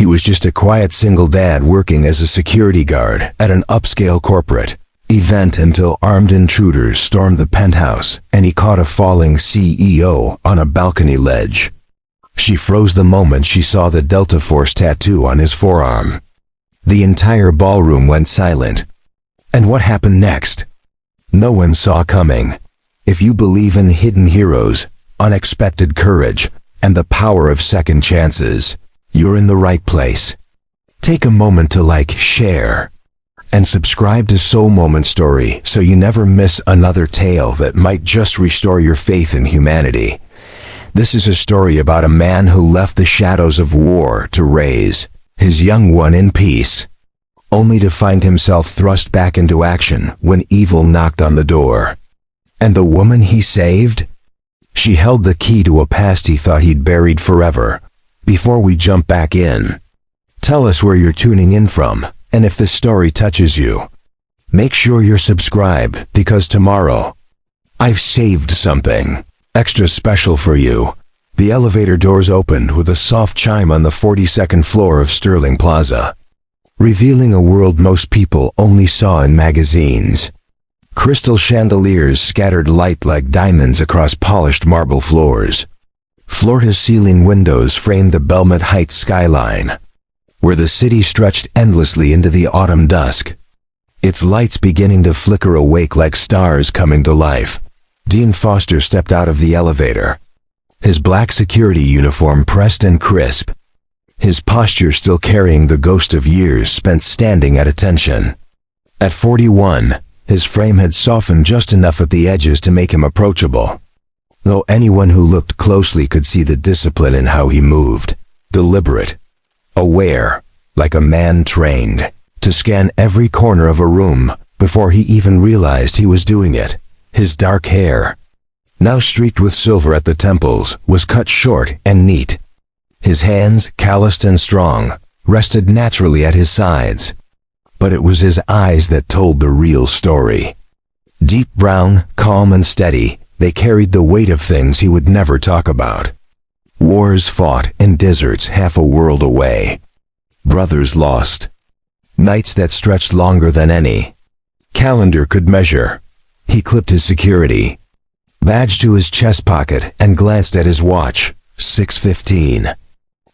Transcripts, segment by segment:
He was just a quiet single dad working as a security guard at an upscale corporate event until armed intruders stormed the penthouse and he caught a falling CEO on a balcony ledge. She froze the moment she saw the Delta Force tattoo on his forearm. The entire ballroom went silent. And what happened next? No one saw coming. If you believe in hidden heroes, unexpected courage, and the power of second chances, you're in the right place. Take a moment to like, share, and subscribe to Soul Moment Story so you never miss another tale that might just restore your faith in humanity. This is a story about a man who left the shadows of war to raise his young one in peace, only to find himself thrust back into action when evil knocked on the door. And the woman he saved? She held the key to a past he thought he'd buried forever. Before we jump back in, tell us where you're tuning in from, and if this story touches you, make sure you're subscribed, because tomorrow, I've saved something extra special for you. The elevator doors opened with a soft chime on the 42nd floor of Sterling Plaza, revealing a world most people only saw in magazines. Crystal chandeliers scattered light like diamonds across polished marble floors. Floor-to-ceiling windows framed the Belmont Heights skyline, where the city stretched endlessly into the autumn dusk, its lights beginning to flicker awake like stars coming to life. Dean Foster stepped out of the elevator, his black security uniform pressed and crisp, his posture still carrying the ghost of years spent standing at attention. At 41, his frame had softened just enough at the edges to make him approachable, though anyone who looked closely could see the discipline in how he moved, deliberate, aware, like a man trained to scan every corner of a room before he even realized he was doing it. His dark hair, now streaked with silver at the temples, was cut short and neat. His hands, calloused and strong, rested naturally at his sides. But it was his eyes that told the real story. Deep brown, calm and steady, they carried the weight of things he would never talk about. Wars fought in deserts half a world away. Brothers lost. Nights that stretched longer than any calendar could measure. He clipped his security badge to his chest pocket and glanced at his watch. 6:15.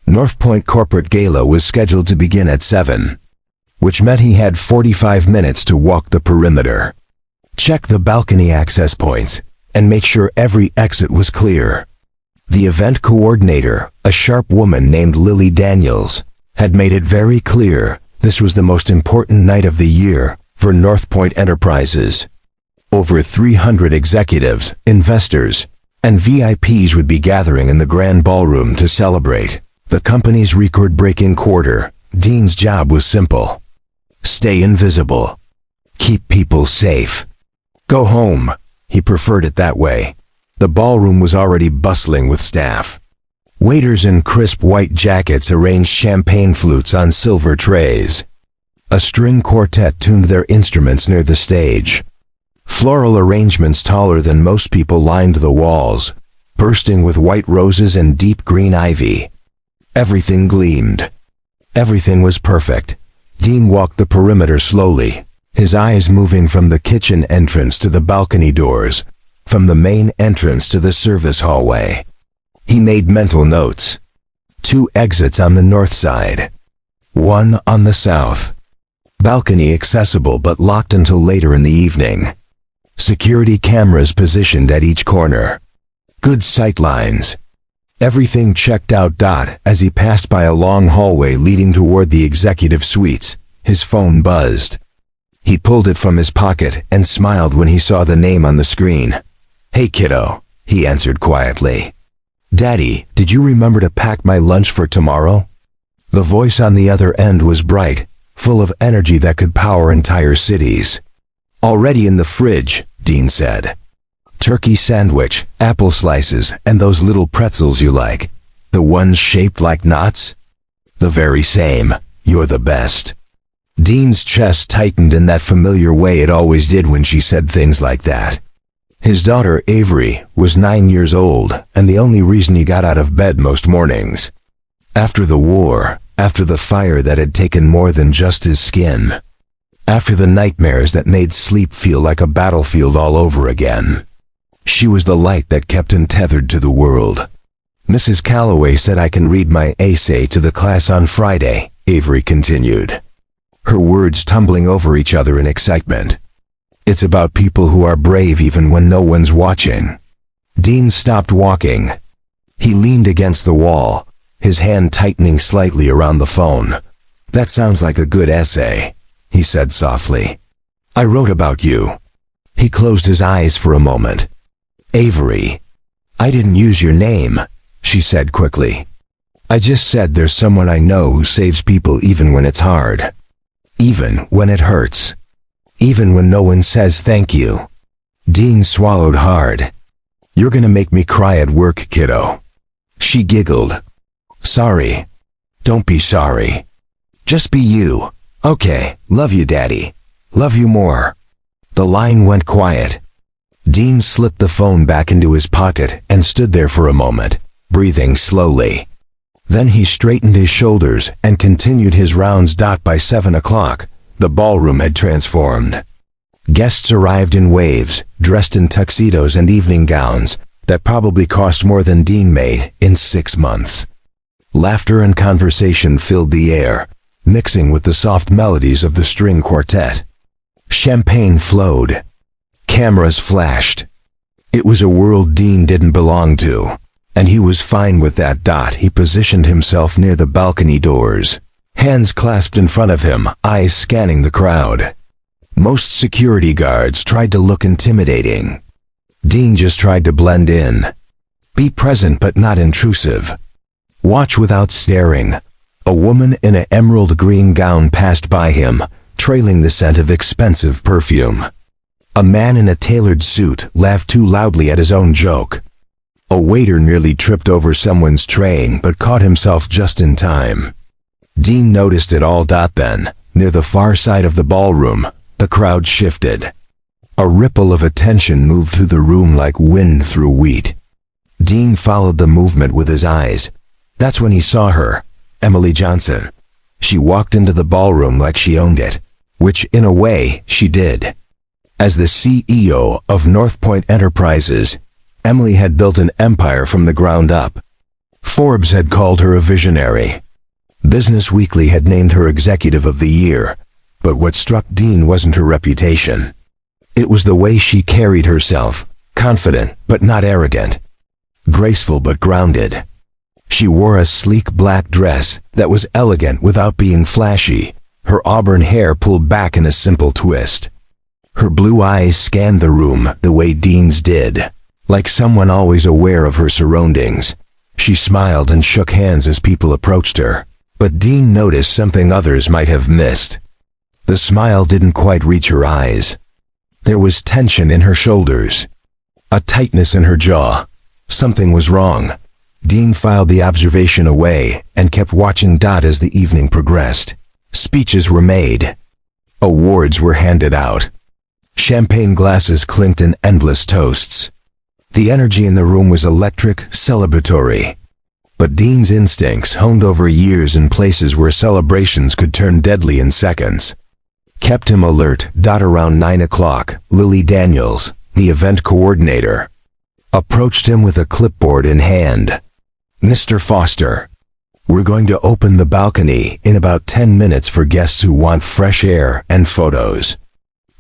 North Point Corporate Gala was scheduled to begin at 7, which meant he had 45 minutes to walk the perimeter, check the balcony access points, and make sure every exit was clear. The event coordinator, a sharp woman named Lily Daniels, had made it very clear this was the most important night of the year for North Point Enterprises. Over 300 executives, investors, and VIPs would be gathering in the grand ballroom to celebrate the company's record-breaking quarter. Dean's job was simple: stay invisible, keep people safe, go home. He preferred it that way. The ballroom was already bustling with staff. Waiters in crisp white jackets arranged champagne flutes on silver trays. A string quartet tuned their instruments near the stage. Floral arrangements taller than most people lined the walls, bursting with white roses and deep green ivy. Everything gleamed. Everything was perfect. Dean walked the perimeter slowly, his eyes moving from the kitchen entrance to the balcony doors, from the main entrance to the service hallway. He made mental notes. 2 exits on the north side, 1 on the south. Balcony accessible but locked until later in the evening. Security cameras positioned at each corner. Good sight lines. Everything checked out. As he passed by a long hallway leading toward the executive suites, his phone buzzed. He pulled it from his pocket and smiled when he saw the name on the screen. "Hey kiddo," he answered quietly. "Daddy, did you remember to pack my lunch for tomorrow?" The voice on the other end was bright, full of energy that could power entire cities. "Already in the fridge," Dean said. "Turkey sandwich, apple slices, and those little pretzels you like. The ones shaped like knots?" "The very same. You're the best." Dean's chest tightened in that familiar way it always did when she said things like that. His daughter, Avery, was 9 years old and the only reason he got out of bed most mornings. After the war, After the fire that had taken more than just his skin. After the nightmares that made sleep feel like a battlefield all over again. She was the light that kept him tethered to the world. Mrs. Calloway said I can read my essay to the class on Friday, Avery continued. Her words tumbling over each other in excitement. It's about people who are brave even when no one's watching. Dean stopped walking. He leaned against the wall, his hand tightening slightly around the phone. That sounds like a good essay, he said softly. I wrote about you. He closed his eyes for a moment. Avery. I didn't use your name, she said quickly. I just said there's someone I know who saves people even when it's hard. Even when it hurts. Even when no one says thank you. Dean swallowed hard. You're gonna make me cry at work, kiddo. She giggled. Sorry. Don't be sorry. Just be you. Okay, love you, Daddy. Love you more. The line went quiet. Dean slipped the phone back into his pocket and stood there for a moment, breathing slowly. Then he straightened his shoulders and continued his rounds. By 7 o'clock, the ballroom had transformed. Guests arrived in waves, dressed in tuxedos and evening gowns that probably cost more than Dean made in 6 months. Laughter and conversation filled the air, mixing with the soft melodies of the string quartet. Champagne flowed. Cameras flashed. It was a world Dean didn't belong to, and he was fine with that. He positioned himself near the balcony doors, hands clasped in front of him, eyes scanning the crowd. Most security guards tried to look intimidating. Dean just tried to blend in. Be present but not intrusive. Watch without staring. A woman in an emerald green gown passed by him, trailing the scent of expensive perfume. A man in a tailored suit laughed too loudly at his own joke. A waiter nearly tripped over someone's tray but caught himself just in time. Dean noticed it all. Then, near the far side of the ballroom, the crowd shifted. A ripple of attention moved through the room like wind through wheat. Dean followed the movement with his eyes. That's when he saw her, Emily Johnson. She walked into the ballroom like she owned it, which in a way she did. As the CEO of North Point Enterprises, Emily had built an empire from the ground up. Forbes had called her a visionary. Business Weekly had named her Executive of the Year, but what struck Dean wasn't her reputation. It was the way she carried herself, confident but not arrogant, graceful but grounded. She wore a sleek black dress that was elegant without being flashy, her auburn hair pulled back in a simple twist. Her blue eyes scanned the room the way Dean's did, like someone always aware of her surroundings. She smiled and shook hands as people approached her, but Dean noticed something others might have missed. The smile didn't quite reach her eyes. There was tension in her shoulders, a tightness in her jaw. Something was wrong. Dean filed the observation away and kept watching. As the evening progressed, speeches were made. Awards were handed out. Champagne glasses clinked in endless toasts. The energy in the room was electric, celebratory. But Dean's instincts, honed over years in places where celebrations could turn deadly in seconds, kept him alert. Around 9 o'clock, Lily Daniels, the event coordinator, approached him with a clipboard in hand. Mr. Foster, we're going to open the balcony in about 10 minutes for guests who want fresh air and photos.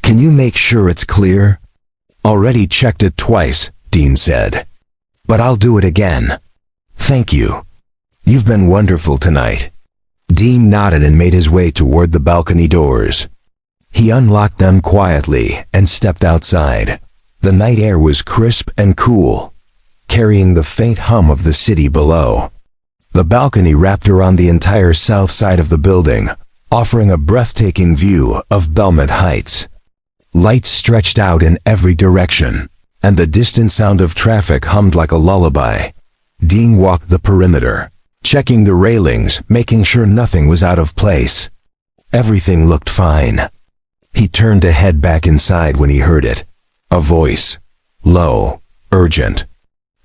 Can you make sure it's clear? Already checked it twice, Dean said. But I'll do it again. Thank you. You've been wonderful tonight. Dean nodded and made his way toward the balcony doors. He unlocked them quietly and stepped outside. The night air was crisp and cool, carrying the faint hum of the city below. The balcony wrapped around the entire south side of the building, offering a breathtaking view of Belmont Heights. Lights stretched out in every direction, and the distant sound of traffic hummed like a lullaby. Dean walked the perimeter, checking the railings, making sure nothing was out of place. Everything looked fine. He turned to head back inside when he heard it. A voice. Low. Urgent.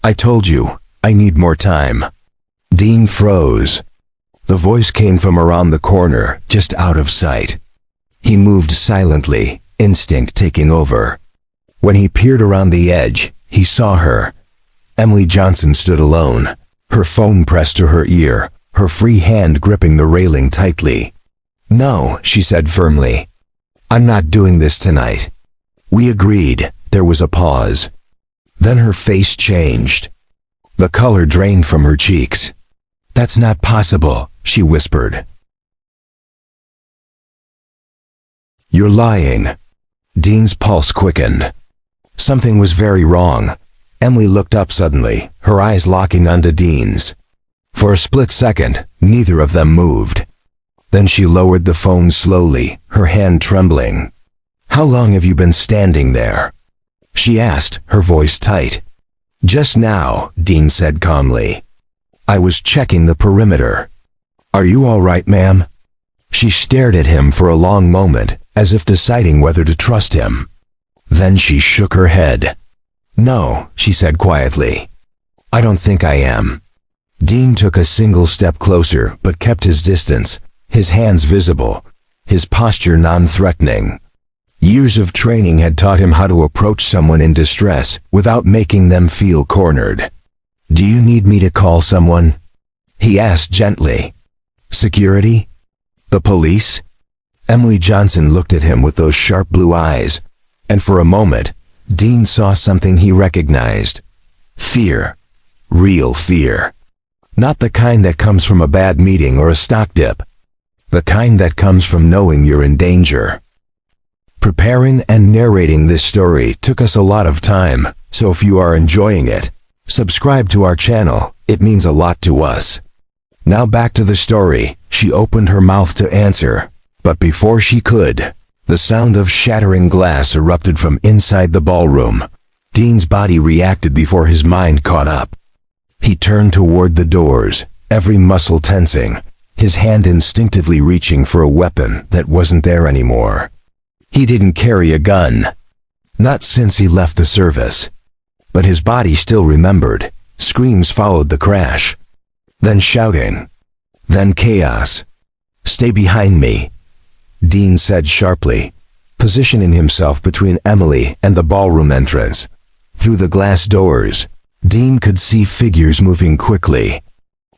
I told you, I need more time. Dean froze. The voice came from around the corner, just out of sight. He moved silently, instinct taking over. When he peered around the edge, he saw her. Emily Johnson stood alone, her phone pressed to her ear, her free hand gripping the railing tightly. "No," she said firmly. "I'm not doing this tonight." We agreed. There was a pause. Then her face changed. The color drained from her cheeks. "That's not possible," she whispered. "You're lying." Dean's pulse quickened. Something was very wrong. Emily looked up suddenly, her eyes locking onto Dean's. For a split second, neither of them moved. Then she lowered the phone slowly, her hand trembling. "How long have you been standing there?" she asked, her voice tight. "Just now," Dean said calmly. "I was checking the perimeter." "Are you all right, ma'am?" She stared at him for a long moment, as if deciding whether to trust him. Then she shook her head. "No," she said quietly. "I don't think I am." Dean took a single step closer, but kept his distance, his hands visible, his posture non-threatening. Years of training had taught him how to approach someone in distress without making them feel cornered. "Do you need me to call someone?" he asked gently. "Security? The police?" Emily Johnson looked at him with those sharp blue eyes, and for a moment, Dean saw something he recognized. Fear. Real fear. Not the kind that comes from a bad meeting or a stock dip. The kind that comes from knowing you're in danger. Preparing and narrating this story took us a lot of time, so if you are enjoying it, subscribe to our channel, it means a lot to us. Now back to the story. She opened her mouth to answer, but before she could, the sound of shattering glass erupted from inside the ballroom. Dean's body reacted before his mind caught up. He turned toward the doors, every muscle tensing, his hand instinctively reaching for a weapon that wasn't there anymore. He didn't carry a gun. Not since he left the service. But his body still remembered. Screams followed the crash. Then shouting. Then chaos. "Stay behind me," Dean said sharply, positioning himself between Emily and the ballroom entrance. Through the glass doors, Dean could see figures moving quickly.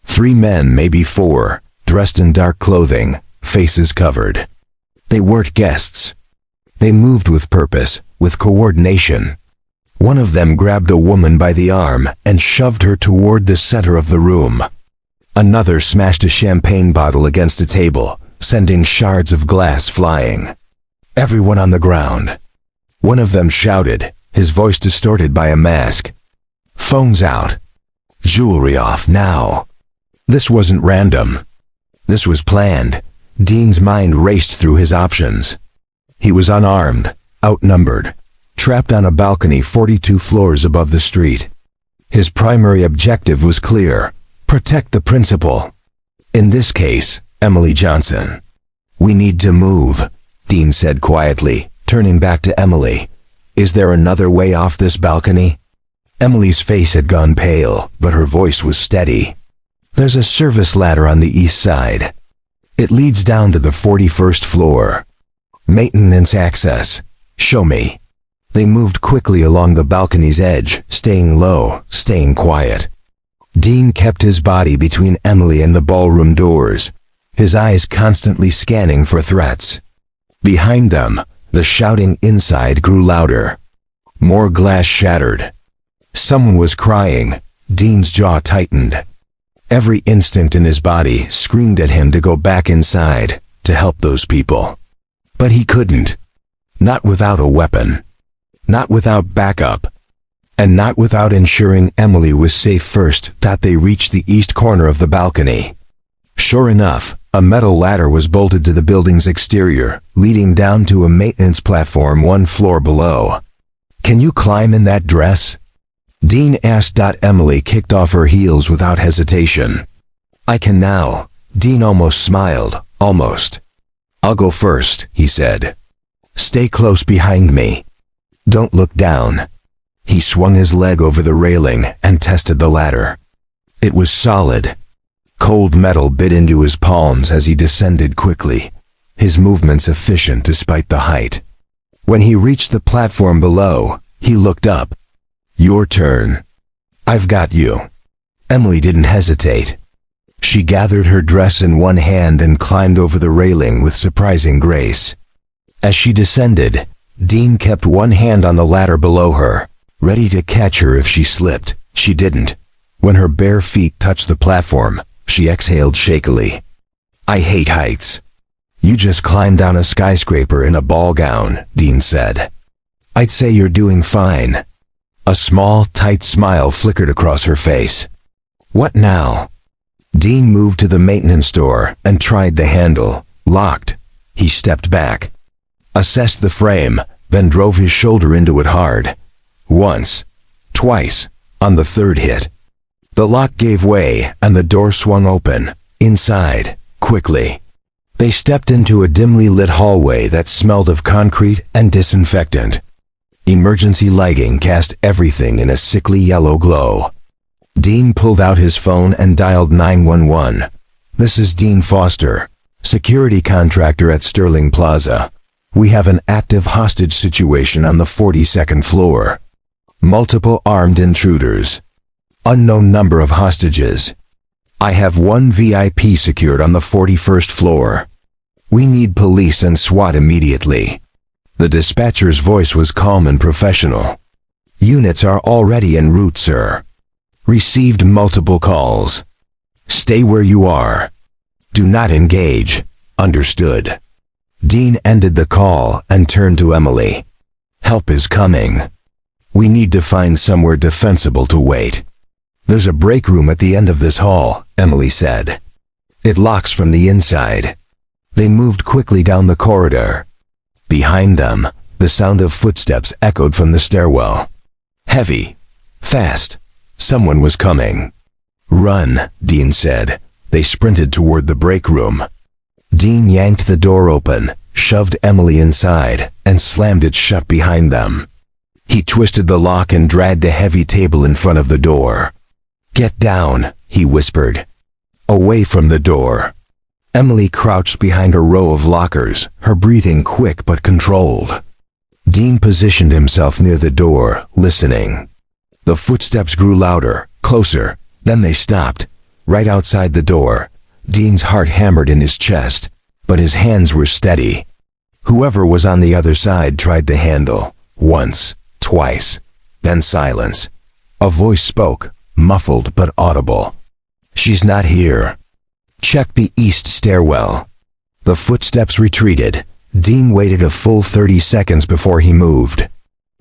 3 men, maybe 4, dressed in dark clothing, faces covered. They weren't guests. They moved with purpose, with coordination. One of them grabbed a woman by the arm and shoved her toward the center of the room. Another smashed a champagne bottle against a table, sending shards of glass flying. Everyone on the ground. One of them shouted, his voice distorted by a mask. "Phones out. Jewelry off now." This wasn't random. This was planned. Dean's mind raced through his options. He was unarmed, outnumbered, trapped on a balcony 42 floors above the street. His primary objective was clear: protect the principal. In this case, Emily Johnson. "We need to move," Dean said quietly, turning back to Emily. "Is there another way off this balcony?" Emily's face had gone pale, but her voice was steady. "There's a service ladder on the east side. It leads down to the 41st floor. Maintenance access. Show me." They moved quickly along the balcony's edge, staying low, staying quiet. Dean kept his body between Emily and the ballroom doors, his eyes constantly scanning for threats. Behind them, the shouting inside grew louder. More glass shattered. Someone was crying. Dean's jaw tightened. Every instinct in his body screamed at him to go back inside, to help those people. But he couldn't. Not without a weapon. Not without backup. And not without ensuring Emily was safe first, that they reached the east corner of the balcony. Sure enough, a metal ladder was bolted to the building's exterior, leading down to a maintenance platform 1 floor below. "Can you climb in that dress?" Dean asked. Emily kicked off her heels without hesitation. "I can now." Dean almost smiled, almost. "I'll go first," he said. "Stay close behind me. Don't look down." He swung his leg over the railing and tested the ladder. It was solid. Cold metal bit into his palms as he descended quickly, his movements efficient despite the height. When he reached the platform below, he looked up. "Your turn. I've got you." Emily didn't hesitate. She gathered her dress in one hand and climbed over the railing with surprising grace. As she descended, Dean kept one hand on the ladder below her, ready to catch her if she slipped. She didn't. When her bare feet touched the platform, she exhaled shakily. "I hate heights." "You just climbed down a skyscraper in a ball gown," Dean said. "I'd say you're doing fine." A small, tight smile flickered across her face. "What now?" Dean moved to the maintenance door and tried the handle. Locked. He stepped back, assessed the frame, then drove his shoulder into it hard. Once, twice, on the third hit, the lock gave way and the door swung open. Inside, quickly, they stepped into a dimly lit hallway that smelled of concrete and disinfectant. Emergency lighting cast everything in a sickly yellow glow. Dean pulled out his phone and dialed 911. "This is Dean Foster, security contractor at Sterling Plaza. We have an active hostage situation on the 42nd floor. Multiple armed intruders. Unknown number of hostages. I have one VIP secured on the 41st floor. We need police and SWAT immediately." The dispatcher's voice was calm and professional. "Units are already en route, sir. Received multiple calls. Stay where you are. Do not engage. Understood." Dean ended the call and turned to Emily. "Help is coming. We need to find somewhere defensible to wait." "There's a break room at the end of this hall," Emily said. "It locks from the inside." They moved quickly down the corridor. Behind them, the sound of footsteps echoed from the stairwell. Heavy. Fast. Someone was coming. "Run," Dean said. They sprinted toward the break room. Dean yanked the door open, shoved Emily inside, and slammed it shut behind them. He twisted the lock and dragged the heavy table in front of the door. "Get down," he whispered. Away from the door. Emily crouched behind a row of lockers, her breathing quick but controlled. Dean positioned himself near the door, listening. The footsteps grew louder, closer, then they stopped. Right outside the door, Dean's heart hammered in his chest, but his hands were steady. Whoever was on the other side tried the handle. Once, twice, then silence. A voice spoke, muffled but audible. "She's not here. Check the east stairwell." The footsteps retreated. Dean waited a full 30 seconds before he moved.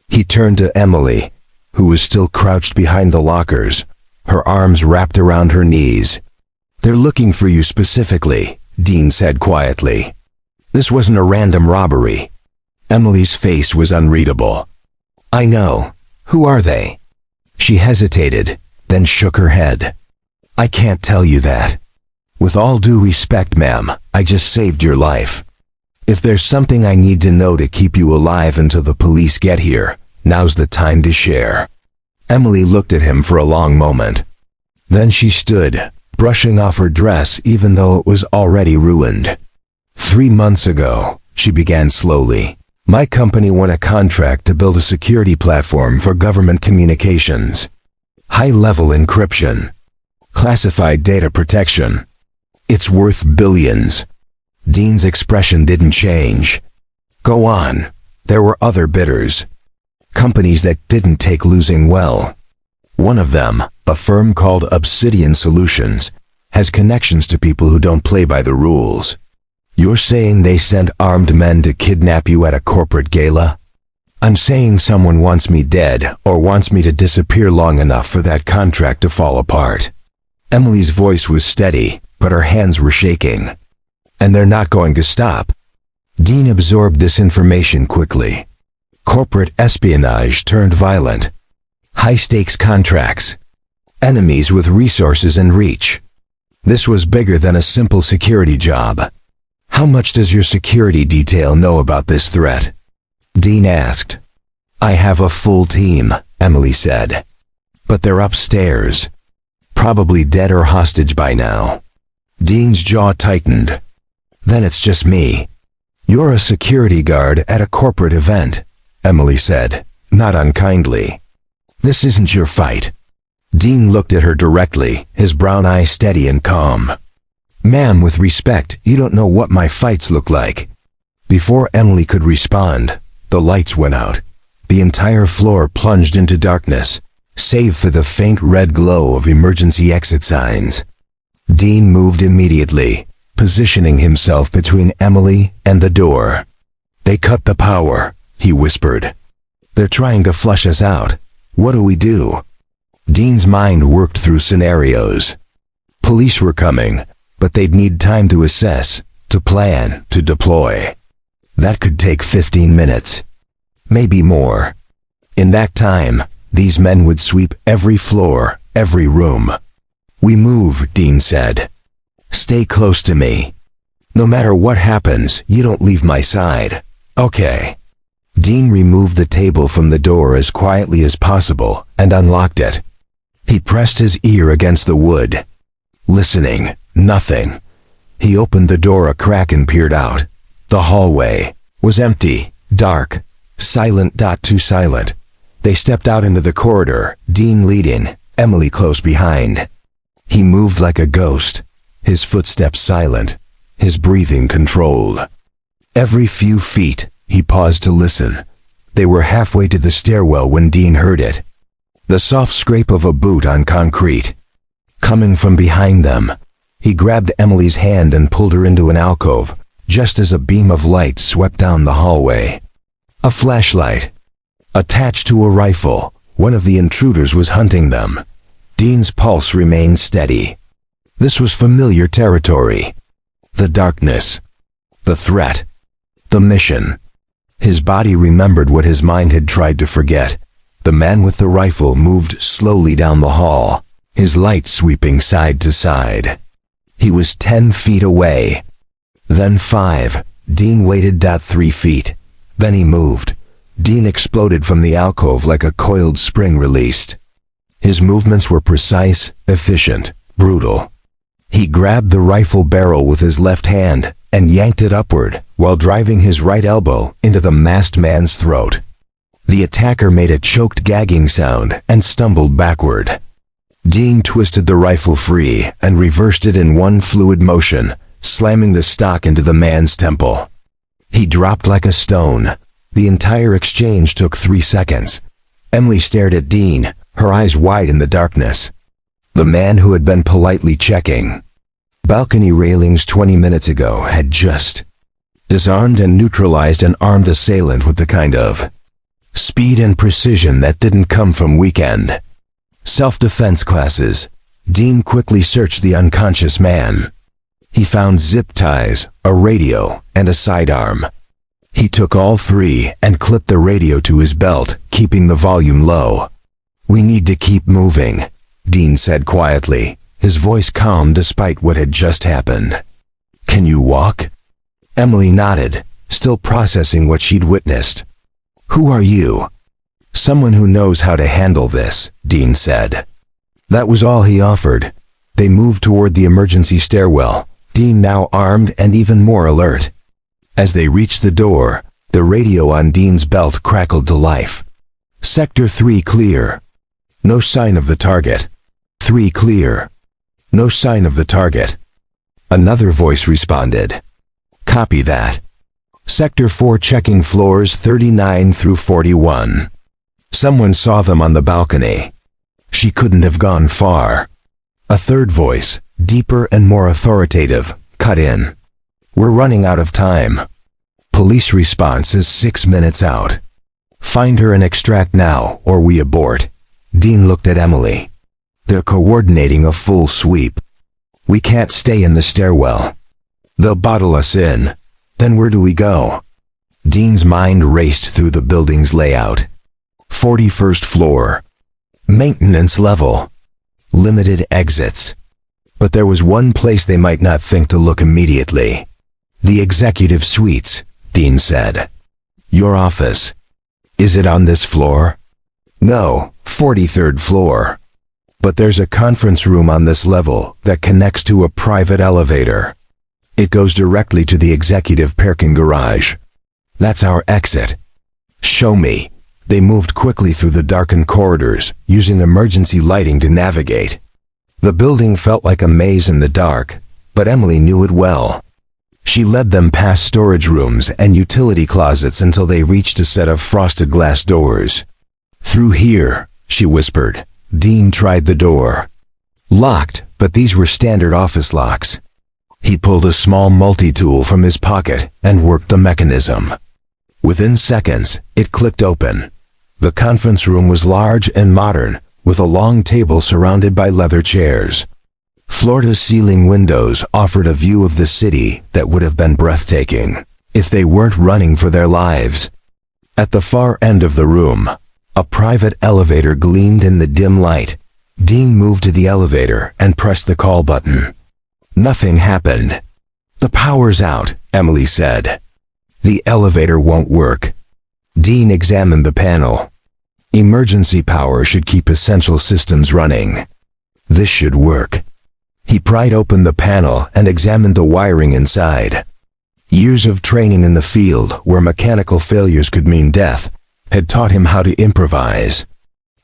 He turned to Emily, who was still crouched behind the lockers, her arms wrapped around her knees. "They're looking for you specifically," Dean said quietly. "This wasn't a random robbery." Emily's face was unreadable. "I know. Who are they?" She hesitated, then shook her head. "I can't tell you that. With all due respect, ma'am, I just saved your life. If there's something I need to know to keep you alive until the police get here, now's the time to share." Emily looked at him for a long moment. Then she stood, brushing off her dress even though it was already ruined. 3 months ago, she began slowly, my company won a contract to build a security platform for government communications. High-level encryption. Classified data protection. It's worth billions. Dean's expression didn't change. "Go on." There were other bidders. Companies that didn't take losing well. One of them, a firm called Obsidian Solutions, has connections to people who don't play by the rules. "You're saying they sent armed men to kidnap you at a corporate gala?" "I'm saying someone wants me dead or wants me to disappear long enough for that contract to fall apart." Emily's voice was steady, but her hands were shaking. "And they're not going to stop." Dean absorbed this information quickly. Corporate espionage turned violent. High-stakes contracts. Enemies with resources and reach. This was bigger than a simple security job. "How much does your security detail know about this threat?" Dean asked. "I have a full team," Emily said. "But they're upstairs. Probably dead or hostage by now." Dean's jaw tightened. Then it's just me. You're a security guard at a corporate event, Emily said, not unkindly. This isn't your fight. Dean looked at her directly, his brown eyes steady and calm. Ma'am, with respect, you don't know what my fights look like. Before Emily could respond, the lights went out. The entire floor plunged into darkness, save for the faint red glow of emergency exit signs. Dean moved immediately, positioning himself between Emily and the door. They cut the power, he whispered. They're trying to flush us out. What do we do? Dean's mind worked through scenarios. Police were coming, but they'd need time to assess, to plan, to deploy. That could take 15 minutes. Maybe more. In that time, these men would sweep every floor, every room. We move, Dean said. Stay close to me. No matter what happens, you don't leave my side. Okay. Dean removed the table from the door as quietly as possible and unlocked it. He pressed his ear against the wood. Listening, nothing. He opened the door a crack and peered out. The hallway was empty, dark, silent. Too silent. They stepped out into the corridor, Dean leading, Emily close behind. He moved like a ghost, his footsteps silent, his breathing controlled. Every few feet, he paused to listen. They were halfway to the stairwell when Dean heard it. The soft scrape of a boot on concrete. Coming from behind them, he grabbed Emily's hand and pulled her into an alcove, just as a beam of light swept down the hallway. A flashlight. Attached to a rifle, one of the intruders was hunting them. Dean's pulse remained steady. This was familiar territory. The darkness. The threat. The mission. His body remembered what his mind had tried to forget. The man with the rifle moved slowly down the hall, his light sweeping side to side. He was 10 feet away. Then 5. Dean waited. 3 feet. Then he moved. Dean exploded from the alcove like a coiled spring released. His movements were precise, efficient, brutal. He grabbed the rifle barrel with his left hand and yanked it upward while driving his right elbow into the masked man's throat. The attacker made a choked gagging sound and stumbled backward. Dean twisted the rifle free and reversed it in one fluid motion, slamming the stock into the man's temple. He dropped like a stone. The entire exchange took 3 seconds. Emily stared at Dean, her eyes wide in the darkness. The man who had been politely checking balcony railings 20 minutes ago had just disarmed and neutralized an armed assailant with the kind of speed and precision that didn't come from weekend self-defense classes. Dean quickly searched the unconscious man. He found zip ties, a radio, and a sidearm. He took all 3 and clipped the radio to his belt, keeping the volume low. We need to keep moving, Dean said quietly, his voice calm despite what had just happened. Can you walk? Emily nodded, still processing what she'd witnessed. Who are you? Someone who knows how to handle this, Dean said. That was all he offered. They moved toward the emergency stairwell, Dean now armed and even more alert. As they reached the door, the radio on Dean's belt crackled to life. Sector 3 clear. No sign of the target. 3 clear. No sign of the target. Another voice responded. Copy that. Sector 4 checking floors 39 through 41. Someone saw them on the balcony. She couldn't have gone far. A third voice, deeper and more authoritative, cut in. We're running out of time. Police response is 6 minutes out. Find her and extract now, or we abort. Dean looked at Emily. They're coordinating a full sweep. We can't stay in the stairwell. They'll bottle us in. Then where do we go? Dean's mind raced through the building's layout. 41st floor. Maintenance level. Limited exits. But there was one place they might not think to look immediately. The executive suites, Dean said. Your office. Is it on this floor? No, 43rd floor. But there's a conference room on this level that connects to a private elevator. It goes directly to the executive parking garage. That's our exit. Show me. They moved quickly through the darkened corridors, using emergency lighting to navigate. The building felt like a maze in the dark, but Emily knew it well. She led them past storage rooms and utility closets until they reached a set of frosted glass doors. "Through here," she whispered. Dean tried the door. Locked, but these were standard office locks. He pulled a small multi-tool from his pocket and worked the mechanism. Within seconds, it clicked open. The conference room was large and modern, with a long table surrounded by leather chairs. Floor-to-ceiling windows offered a view of the city that would have been breathtaking if they weren't running for their lives. At the far end of the room, a private elevator gleamed in the dim light. Dean moved to the elevator and pressed the call button. Nothing happened. "The power's out," Emily said. "The elevator won't work." Dean examined the panel. Emergency power should keep essential systems running. This should work. He pried open the panel and examined the wiring inside. Years of training in the field, where mechanical failures could mean death, had taught him how to improvise.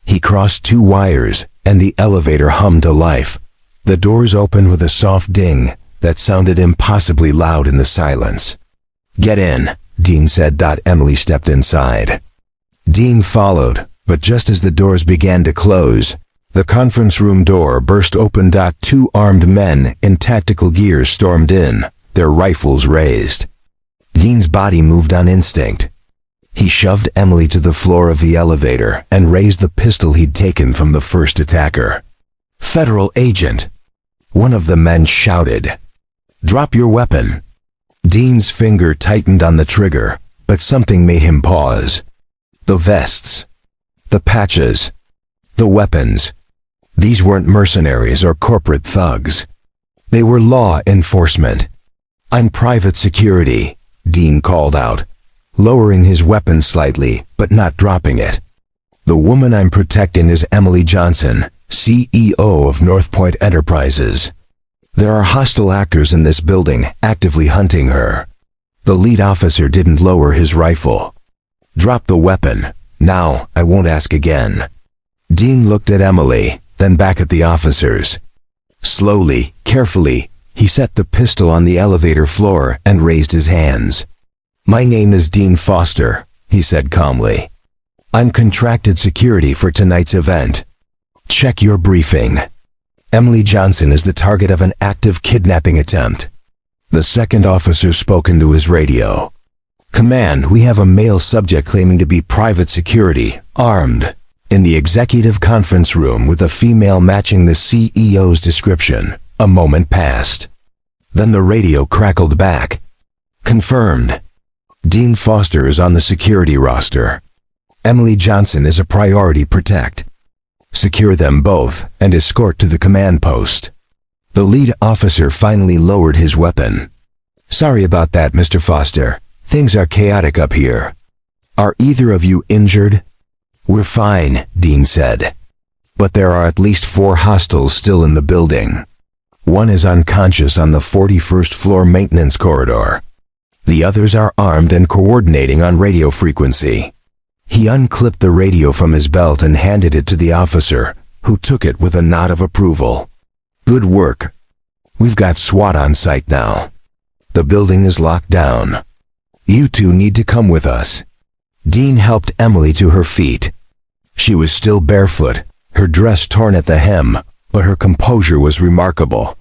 He crossed two wires, and the elevator hummed to life. The doors opened with a soft ding that sounded impossibly loud in the silence. "Get in," Dean said. Emily stepped inside. Dean followed, but just as the doors began to close, the conference room door burst open. Two armed men in tactical gear stormed in, their rifles raised. Dean's body moved on instinct. He shoved Emily to the floor of the elevator and raised the pistol he'd taken from the first attacker. "Federal agent!" One of the men shouted. "Drop your weapon." Dean's finger tightened on the trigger, but something made him pause. The vests. The patches. The weapons. These weren't mercenaries or corporate thugs. They were law enforcement. "I'm private security," Dean called out, lowering his weapon slightly, but not dropping it. "The woman I'm protecting is Emily Johnson, CEO of North Point Enterprises. There are hostile actors in this building actively hunting her." The lead officer didn't lower his rifle. "Drop the weapon. Now, I won't ask again." Dean looked at Emily, then back at the officers. Slowly, carefully, he set the pistol on the elevator floor and raised his hands. "My name is Dean Foster," he said calmly. "I'm contracted security for tonight's event. Check your briefing. Emily Johnson is the target of an active kidnapping attempt." The second officer spoke into his radio. "Command, we have a male subject claiming to be private security, armed, in the executive conference room with a female matching the CEO's description." A moment passed. Then the radio crackled back. "Confirmed. Dean Foster is on the security roster. Emily Johnson is a priority. Protect. Secure them both and escort to the command post." The lead officer finally lowered his weapon. "Sorry about that, Mr. Foster. Things are chaotic up here. Are either of you injured?" "We're fine," Dean said. "But there are at least 4 hostiles still in the building. One is unconscious on the 41st floor maintenance corridor. The others are armed and coordinating on radio frequency." He unclipped the radio from his belt and handed it to the officer, who took it with a nod of approval. "Good work. We've got SWAT on site now. The building is locked down. You two need to come with us." Dean helped Emily to her feet. She was still barefoot, her dress torn at the hem, but her composure was remarkable.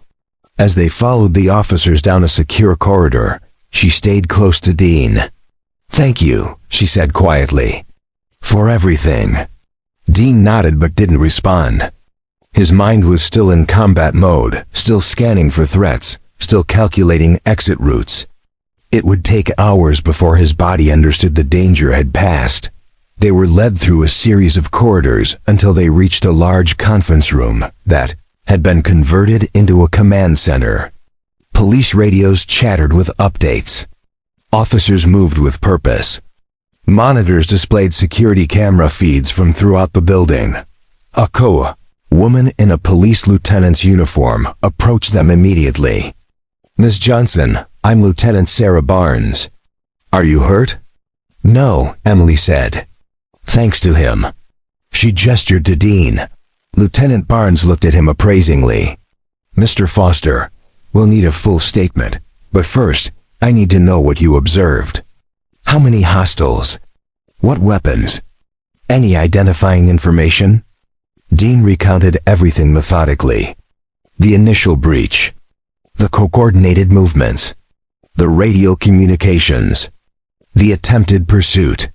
As they followed the officers down a secure corridor, she stayed close to Dean. "Thank you," she said quietly. "For everything." Dean nodded but didn't respond. His mind was still in combat mode, still scanning for threats, still calculating exit routes. It would take hours before his body understood the danger had passed. They were led through a series of corridors until they reached a large conference room that had been converted into a command center. Police radios chattered with updates. Officers moved with purpose. Monitors displayed security camera feeds from throughout the building. "Akoa, Woman in a police lieutenant's uniform approached them immediately. "Miss Johnson, I'm Lieutenant Sarah Barnes. Are you hurt?" "No," Emily said. "Thanks to him." She gestured to Dean. Lieutenant Barnes looked at him appraisingly. "Mr. Foster, we'll need a full statement, but first, I need to know what you observed. How many hostiles? What weapons? Any identifying information?" Dean recounted everything methodically. The initial breach, the coordinated movements, the radio communications, the attempted pursuit.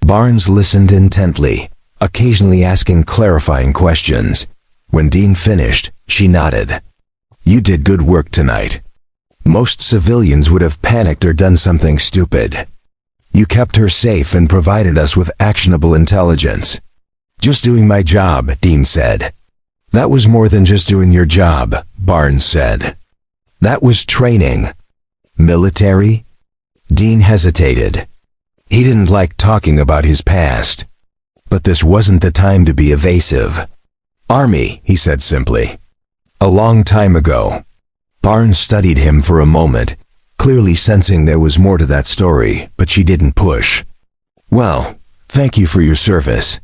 Barnes listened intently, occasionally asking clarifying questions. When Dean finished, she nodded. "You did good work tonight. Most civilians would have panicked or done something stupid. You kept her safe and provided us with actionable intelligence." "Just doing my job," Dean said. "That was more than just doing your job," Barnes said. "That was training." "Military?" Dean hesitated. He didn't like talking about his past. But this wasn't the time to be evasive. "Army," he said simply. "A long time ago." Barnes studied him for a moment, clearly sensing there was more to that story, but she didn't push. "Well, thank you for your service.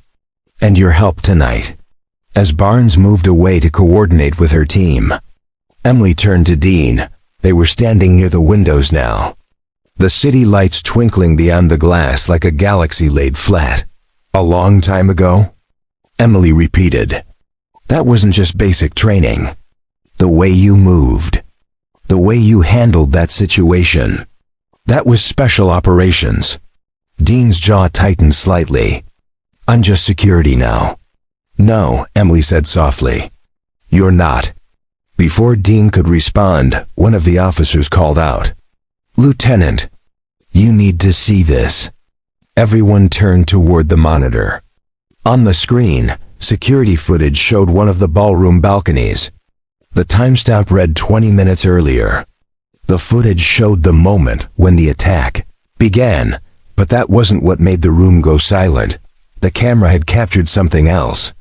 And your help tonight." As Barnes moved away to coordinate with her team, Emily turned to Dean. They were standing near the windows now, the city lights twinkling beyond the glass like a galaxy laid flat. "A long time ago?" Emily repeated. "That wasn't just basic training. The way you moved, the way you handled that situation, that was special operations." Dean's jaw tightened slightly. "I'm just security now." "No," Emily said softly. "You're not." Before Dean could respond, one of the officers called out, "Lieutenant, you need to see this." Everyone turned toward the monitor. On the screen, security footage showed one of the ballroom balconies. The timestamp read 20 minutes earlier. The footage showed the moment when the attack began, but that wasn't what made the room go silent. The camera had captured something else.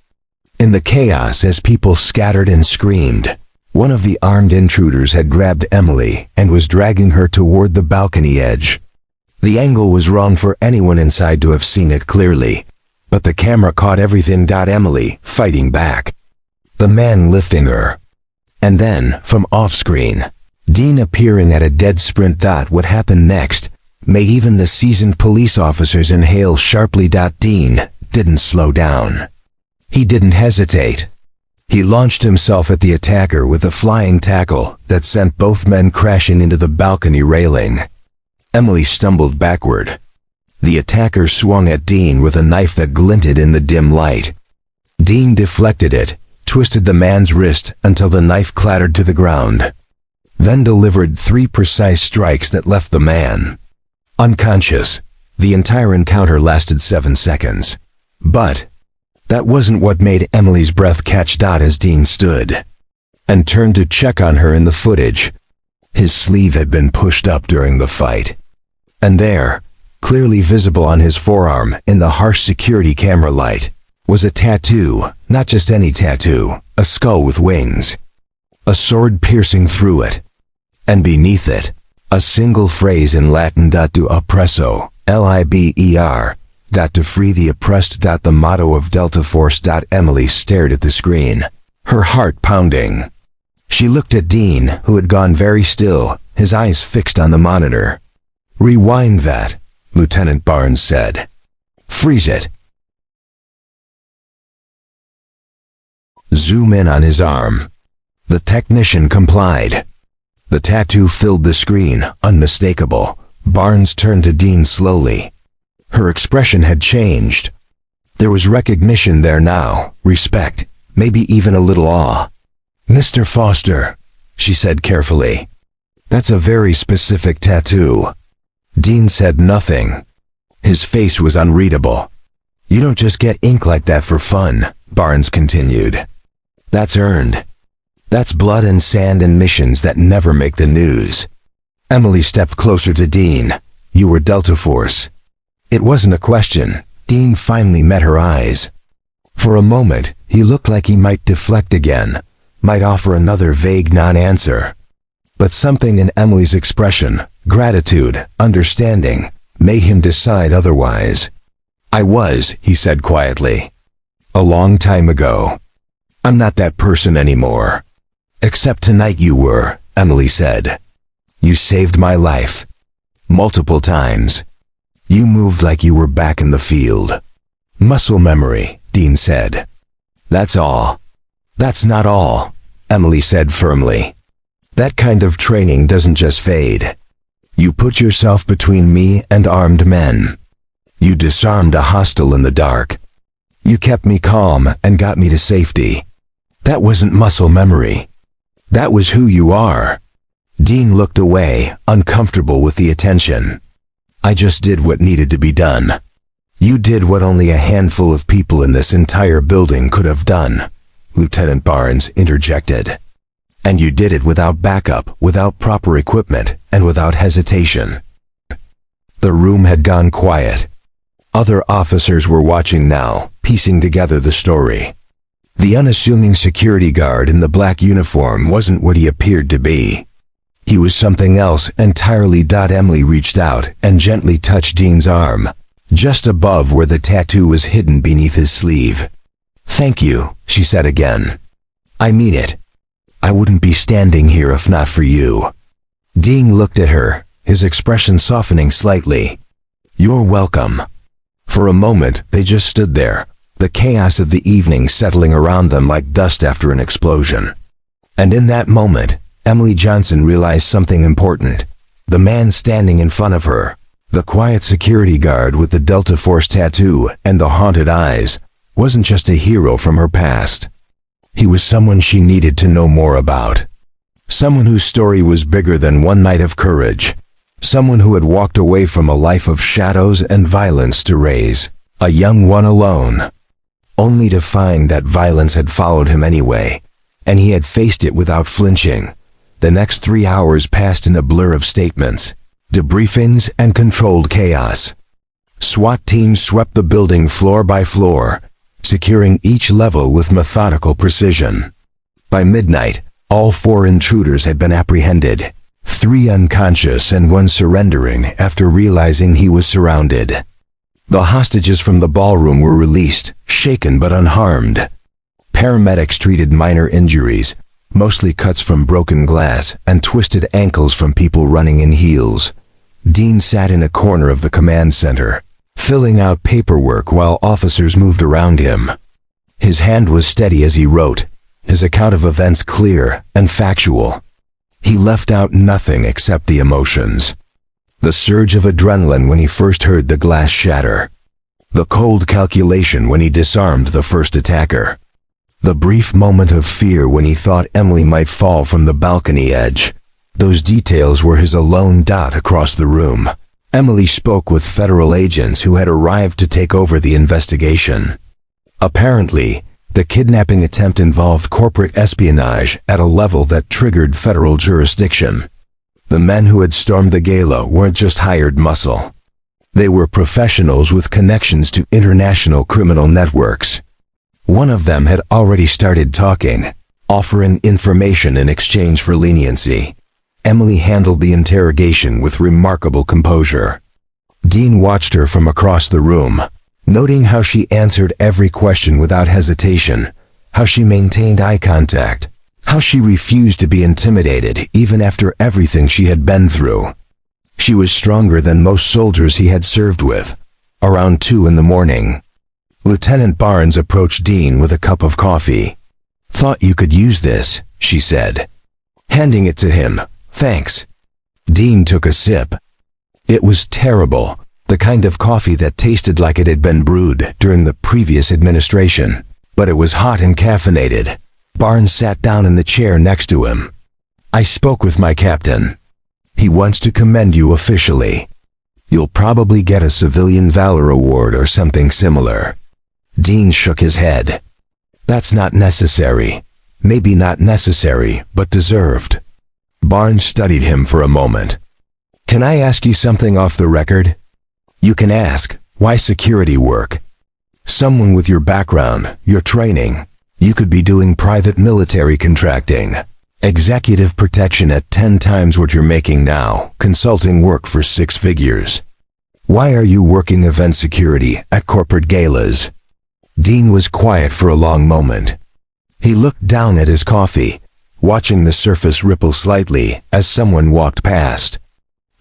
In the chaos as people scattered and screamed, one of the armed intruders had grabbed Emily and was dragging her toward the balcony edge. The angle was wrong for anyone inside to have seen it clearly, but the camera caught everything. Emily fighting back, the man lifting her, and then, from off-screen, Dean appearing at a dead sprint. What happened next made even the seasoned police officers inhale sharply. Dean didn't slow down. He didn't hesitate. He launched himself at the attacker with a flying tackle that sent both men crashing into the balcony railing. Emily stumbled backward. The attacker swung at Dean with a knife that glinted in the dim light. Dean deflected it, twisted the man's wrist until the knife clattered to the ground, then delivered 3 precise strikes that left the man unconscious. The entire encounter lasted 7 seconds. But that wasn't what made Emily's breath catch. As Dean stood and turned to check on her in the footage, his sleeve had been pushed up during the fight. And there, clearly visible on his forearm in the harsh security camera light, was a tattoo. Not just any tattoo, a skull with wings, a sword piercing through it, and beneath it, a single phrase in Latin. To oppresso, liber, to free the oppressed. The motto of Delta Force. Emily stared at the screen, her heart pounding. She looked at Dean, who had gone very still, his eyes fixed on the monitor. "Rewind that," Lieutenant Barnes said. "Freeze it." Zoom in on his arm. The technician complied. The tattoo filled the screen, unmistakable. Barnes turned to Dean slowly. Her expression had changed. There was recognition there now, respect, maybe even a little awe. "Mr. Foster," she said carefully. "That's a very specific tattoo." Dean said nothing. His face was unreadable. "You don't just get ink like that for fun," Barnes continued. "That's earned. That's blood and sand and missions that never make the news." Emily stepped closer to Dean. "You were Delta Force." It wasn't a question. Dean finally met her eyes. For a moment, he looked like he might deflect again, might offer another vague non-answer. But something in Emily's expression, gratitude, understanding, made him decide otherwise. "I was," he said quietly. "A long time ago. I'm not that person anymore." "Except tonight you were," Emily said. "You saved my life. Multiple times. You moved like you were back in the field." "Muscle memory," Dean said. "That's all." "That's not all," Emily said firmly. "That kind of training doesn't just fade. You put yourself between me and armed men. You disarmed a hostile in the dark. You kept me calm and got me to safety. That wasn't muscle memory. That was who you are." Dean looked away, uncomfortable with the attention. "I just did what needed to be done." "You did what only a handful of people in this entire building could have done," Lieutenant Barnes interjected. "And you did it without backup, without proper equipment, and without hesitation." The room had gone quiet. Other officers were watching now, piecing together the story. The unassuming security guard in the black uniform wasn't what he appeared to be. He was something else entirely. Emily reached out and gently touched Dean's arm, just above where the tattoo was hidden beneath his sleeve. "Thank you," she said again. "I mean it. I wouldn't be standing here if not for you." Dean looked at her, his expression softening slightly. "You're welcome." For a moment, they just stood there, the chaos of the evening settling around them like dust after an explosion. And in that moment, Emily Johnson realized something important. The man standing in front of her, the quiet security guard with the Delta Force tattoo and the haunted eyes, wasn't just a hero from her past. He was someone she needed to know more about. Someone whose story was bigger than one night of courage. Someone who had walked away from a life of shadows and violence to raise a young one alone, only to find that violence had followed him anyway, and he had faced it without flinching. The next 3 hours passed in a blur of statements, debriefings, and controlled chaos. SWAT teams swept the building floor by floor, securing each level with methodical precision. By midnight, all 4 intruders had been apprehended, 3 unconscious and 1 surrendering after realizing he was surrounded. The hostages from the ballroom were released, shaken but unharmed. Paramedics treated minor injuries, mostly cuts from broken glass and twisted ankles from people running in heels. Dean sat in a corner of the command center, filling out paperwork while officers moved around him. His hand was steady as he wrote, his account of events clear and factual. He left out nothing except the emotions. The surge of adrenaline when he first heard the glass shatter. The cold calculation when he disarmed the first attacker. The brief moment of fear when he thought Emily might fall from the balcony edge. Those details were his alone dot across the room. Emily spoke with federal agents who had arrived to take over the investigation. Apparently, the kidnapping attempt involved corporate espionage at a level that triggered federal jurisdiction. The men who had stormed the gala weren't just hired muscle. They were professionals with connections to international criminal networks. One of them had already started talking, offering information in exchange for leniency. Emily handled the interrogation with remarkable composure. Dean watched her from across the room, noting how she answered every question without hesitation, how she maintained eye contact, how she refused to be intimidated even after everything she had been through. She was stronger than most soldiers he had served with. Around 2 in the morning, Lieutenant Barnes approached Dean with a cup of coffee. "Thought you could use this," she said. Handing it to him, "Thanks." Dean took a sip. It was terrible, the kind of coffee that tasted like it had been brewed during the previous administration, but it was hot and caffeinated. Barnes sat down in the chair next to him. "I spoke with my captain. He wants to commend you officially. You'll probably get a Civilian Valor Award or something similar." Dean shook his head. "That's not necessary. Maybe not necessary, but deserved." Barnes studied him for a moment. "Can I ask you something off the record?" "You can ask. Why security work?" someone with your background, your training, you could be doing private military contracting, executive protection at 10 times what you're making now, consulting work for 6 figures. Why are you working event security at corporate galas? Dean was quiet for a long moment. He looked down at his coffee, watching the surface ripple slightly as someone walked past.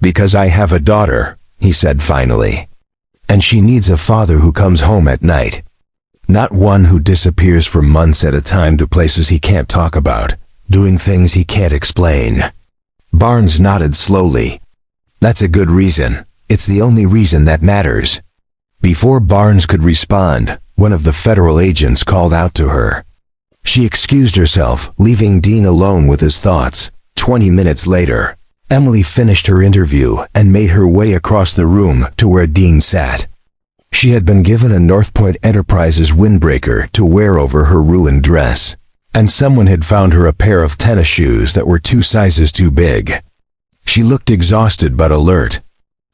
Because I have a daughter, he said finally. And she needs a father who comes home at night. Not one who disappears for months at a time to places he can't talk about, doing things he can't explain. Barnes nodded slowly. That's a good reason. It's the only reason that matters. Before Barnes could respond, one of the federal agents called out to her. She excused herself, leaving Dean alone with his thoughts. 20 minutes later, Emily finished her interview and made her way across the room to where Dean sat. She had been given a North Point Enterprises windbreaker to wear over her ruined dress, and someone had found her a pair of tennis shoes that were 2 sizes too big. She looked exhausted but alert.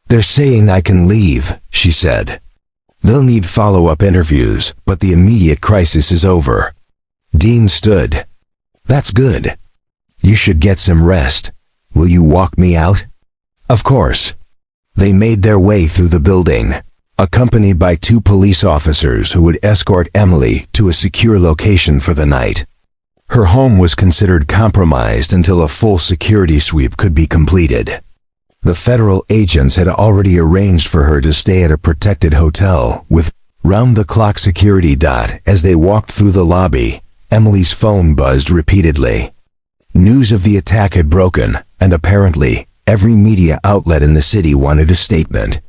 They're saying I can leave, she said. They'll need follow-up interviews, but the immediate crisis is over. Dean stood. That's good. You should get some rest. Will you walk me out? Of course. They made their way through the building, accompanied by 2 police officers who would escort Emily to a secure location for the night. Her home was considered compromised until a full security sweep could be completed. The federal agents had already arranged for her to stay at a protected hotel with round-the-clock security. As they walked through the lobby, Emily's phone buzzed repeatedly. News of the attack had broken, and apparently, every media outlet in the city wanted a statement.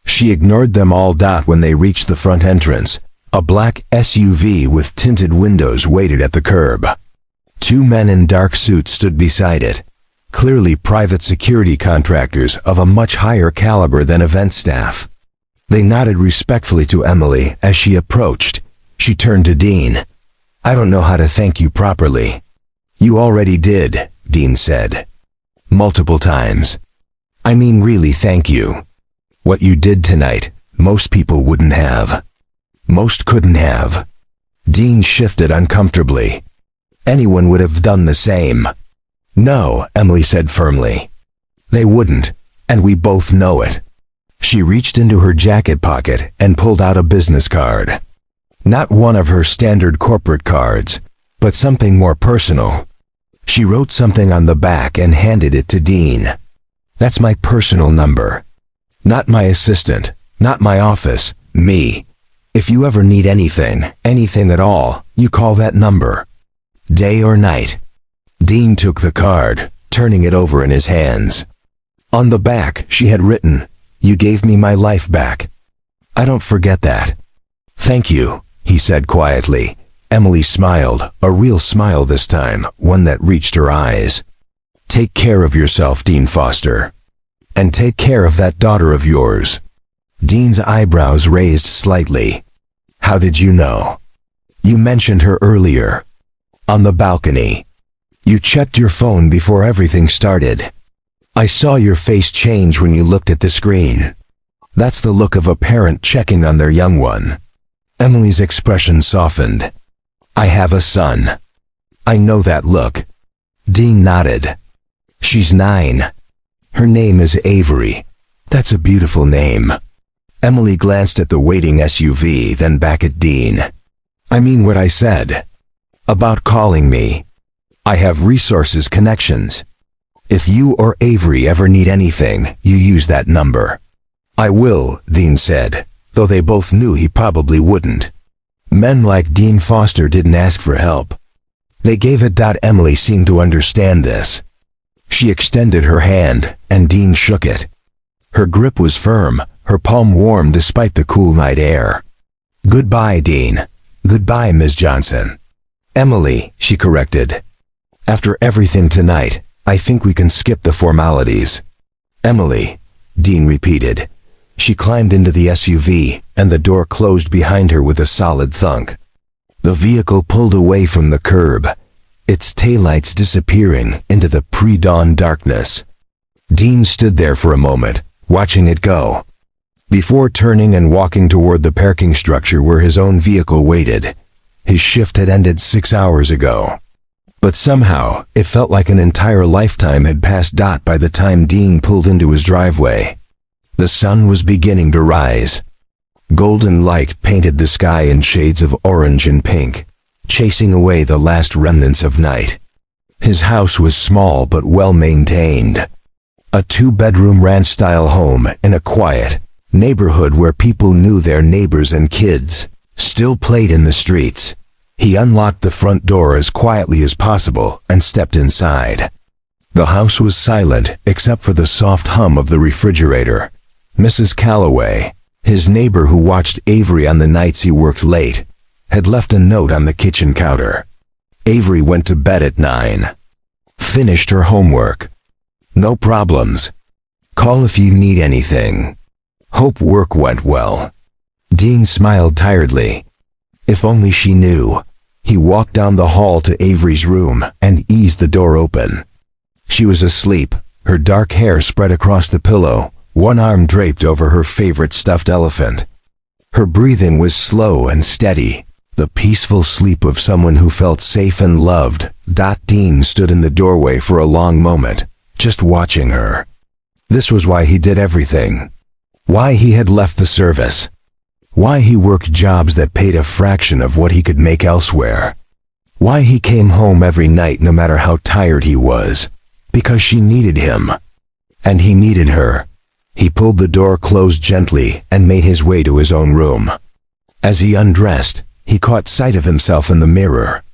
She ignored them all. When they reached the front entrance, a black SUV with tinted windows waited at the curb. 2 men in dark suits stood beside it, clearly private security contractors of a much higher caliber than event staff. They nodded respectfully to Emily as she approached. She turned to Dean. I don't know how to thank you properly. You already did, Dean said. Multiple times. I mean, really, thank you. What you did tonight, most people wouldn't have. Most couldn't have. Dean shifted uncomfortably. Anyone would have done the same. No, Emily said firmly. They wouldn't, and we both know it. She reached into her jacket pocket and pulled out a business card. Not one of her standard corporate cards, but something more personal. She wrote something on the back and handed it to Dean. That's my personal number. Not my assistant, not my office, me. If you ever need anything at all, you call that number. Day or night. Dean took the card, turning it over in his hands. On the back, she had written, You gave me my life back. I don't forget that. Thank you, he said quietly. Emily smiled, a real smile this time, one that reached her eyes. Take care of yourself, Dean Foster. And take care of that daughter of yours. Dean's eyebrows raised slightly. How did you know? You mentioned her earlier. On the balcony. You checked your phone before everything started. I saw your face change when you looked at the screen. That's the look of a parent checking on their young one. Emily's expression softened. I have a son. I know that look. Dean nodded. She's 9. Her name is Avery. That's a beautiful name. Emily glanced at the waiting SUV, then back at Dean. I mean what I said. About calling me. I have resources, connections. If you or Avery ever need anything, you use that number. I will, Dean said, though they both knew he probably wouldn't. Men like Dean Foster didn't ask for help. They gave it. Emily seemed to understand this. She extended her hand, and Dean shook it. Her grip was firm, her palm warm despite the cool night air. Goodbye, Dean. Goodbye, Ms. Johnson. Emily, she corrected. After everything tonight, I think we can skip the formalities. Emily, Dean repeated. She climbed into the SUV, and the door closed behind her with a solid thunk. The vehicle pulled away from the curb, its taillights disappearing into the pre-dawn darkness. Dean stood there for a moment, watching it go. before turning and walking toward the parking structure where his own vehicle waited. His shift had ended 6 hours ago. But somehow, it felt like an entire lifetime had passed by the time Dean pulled into his driveway. The sun was beginning to rise. Golden light painted the sky in shades of orange and pink, chasing away the last remnants of night. His house was small but well-maintained. A 2-bedroom ranch-style home in a quiet neighborhood where people knew their neighbors and kids still played in the streets. He unlocked the front door as quietly as possible and stepped inside. The house was silent except for the soft hum of the refrigerator. Mrs. Calloway, his neighbor who watched Avery on the nights he worked late, had left a note on the kitchen counter. Avery went to bed at 9. Finished her homework. No problems. Call if you need anything. Hope work went well. Dean smiled tiredly. If only she knew. He walked down the hall to Avery's room and eased the door open. She was asleep, her dark hair spread across the pillow, one arm draped over her favorite stuffed elephant. Her breathing was slow and steady, the peaceful sleep of someone who felt safe and loved. Dean stood in the doorway for a long moment, just watching her. This was why he did everything. Why he had left the service. Why he worked jobs that paid a fraction of what he could make elsewhere. Why he came home every night no matter how tired he was. Because she needed him. And he needed her. He pulled the door closed gently and made his way to his own room. As he undressed, he caught sight of himself in the mirror.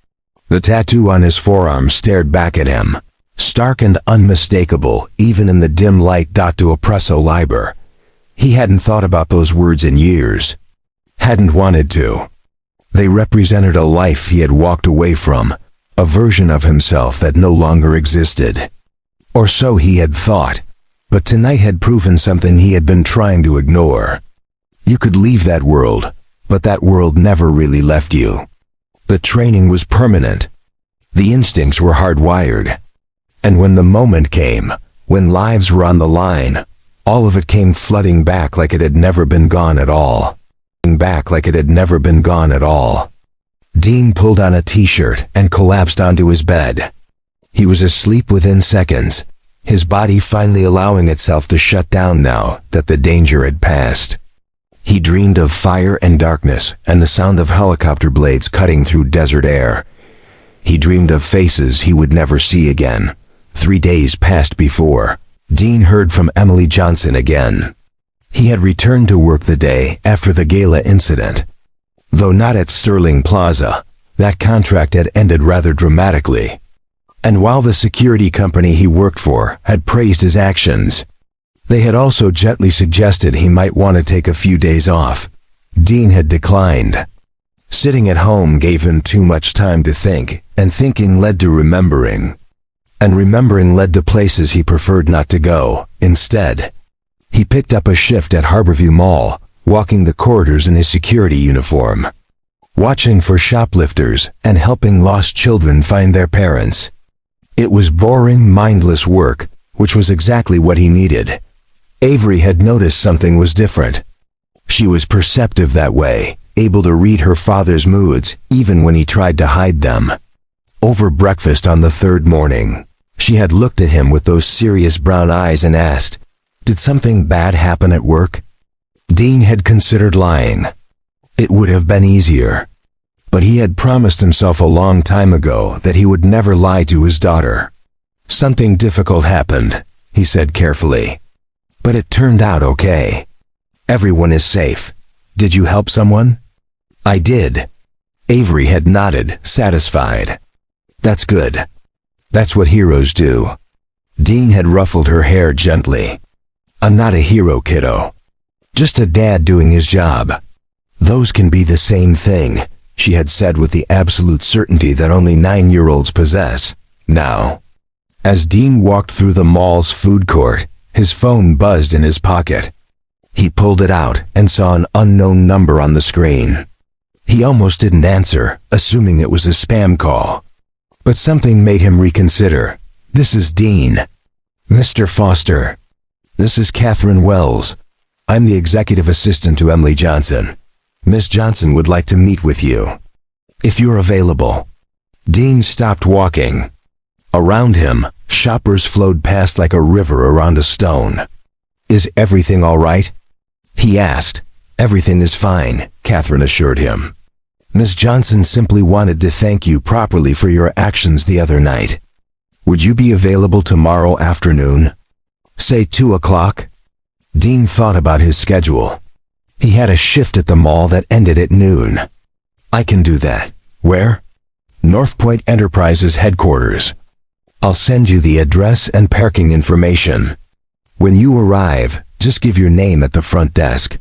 The tattoo on his forearm stared back at him, stark and unmistakable even in the dim light. To oppresso liber. He hadn't thought about those words in years. Hadn't wanted to. They represented a life he had walked away from, a version of himself that no longer existed. Or so he had thought, but tonight had proven something he had been trying to ignore. You could leave that world, but that world never really left you. The training was permanent. The instincts were hardwired. And when the moment came, when lives were on the line, all of it came flooding back like it had never been gone at all. Dean pulled on a t-shirt and collapsed onto his bed. He was asleep within seconds, his body finally allowing itself to shut down now that the danger had passed. He dreamed of fire and darkness and the sound of helicopter blades cutting through desert air. He dreamed of faces he would never see again. 3 days passed before Dean heard from Emily Johnson again. He had returned to work the day after the gala incident. Though not at Sterling Plaza, that contract had ended rather dramatically. And while the security company he worked for had praised his actions, they had also gently suggested he might want to take a few days off. Dean had declined. Sitting at home gave him too much time to think, and thinking led to remembering. And remembering led to places he preferred not to go. Instead, he picked up a shift at Harborview Mall, walking the corridors in his security uniform, watching for shoplifters and helping lost children find their parents. It was boring, mindless work, which was exactly what he needed. Avery had noticed something was different. She was perceptive that way, able to read her father's moods even when he tried to hide them. Over breakfast on the third morning, she had looked at him with those serious brown eyes and asked, "Did something bad happen at work?" Dean had considered lying. It would have been easier. But he had promised himself a long time ago that he would never lie to his daughter. "Something difficult happened," he said carefully. "But it turned out okay. Everyone is safe. Did you help someone?" "I did." Avery had nodded, satisfied. "That's good. That's what heroes do." Dean had ruffled her hair gently. "I'm not a hero, kiddo. Just a dad doing his job." "Those can be the same thing," she had said with the absolute certainty that only 9-year-olds possess. Now, as Dean walked through the mall's food court, his phone buzzed in his pocket. He pulled it out and saw an unknown number on the screen. He almost didn't answer, assuming it was a spam call. But something made him reconsider. "This is Dean." "Mr. Foster. This is Catherine Wells. I'm the executive assistant to Emily Johnson. Miss Johnson would like to meet with you. If you're available." Dean stopped walking. Around him, shoppers flowed past like a river around a stone. "Is everything all right?" he asked. "Everything is fine," Catherine assured him. "Miss Johnson simply wanted to thank you properly for your actions the other night. Would you be available tomorrow afternoon? Say 2 o'clock? Dean thought about his schedule. He had a shift at the mall that ended at noon. "I can do that." "Where?" "North Point Enterprises headquarters. I'll send you the address and parking information. When you arrive, just give your name at the front desk.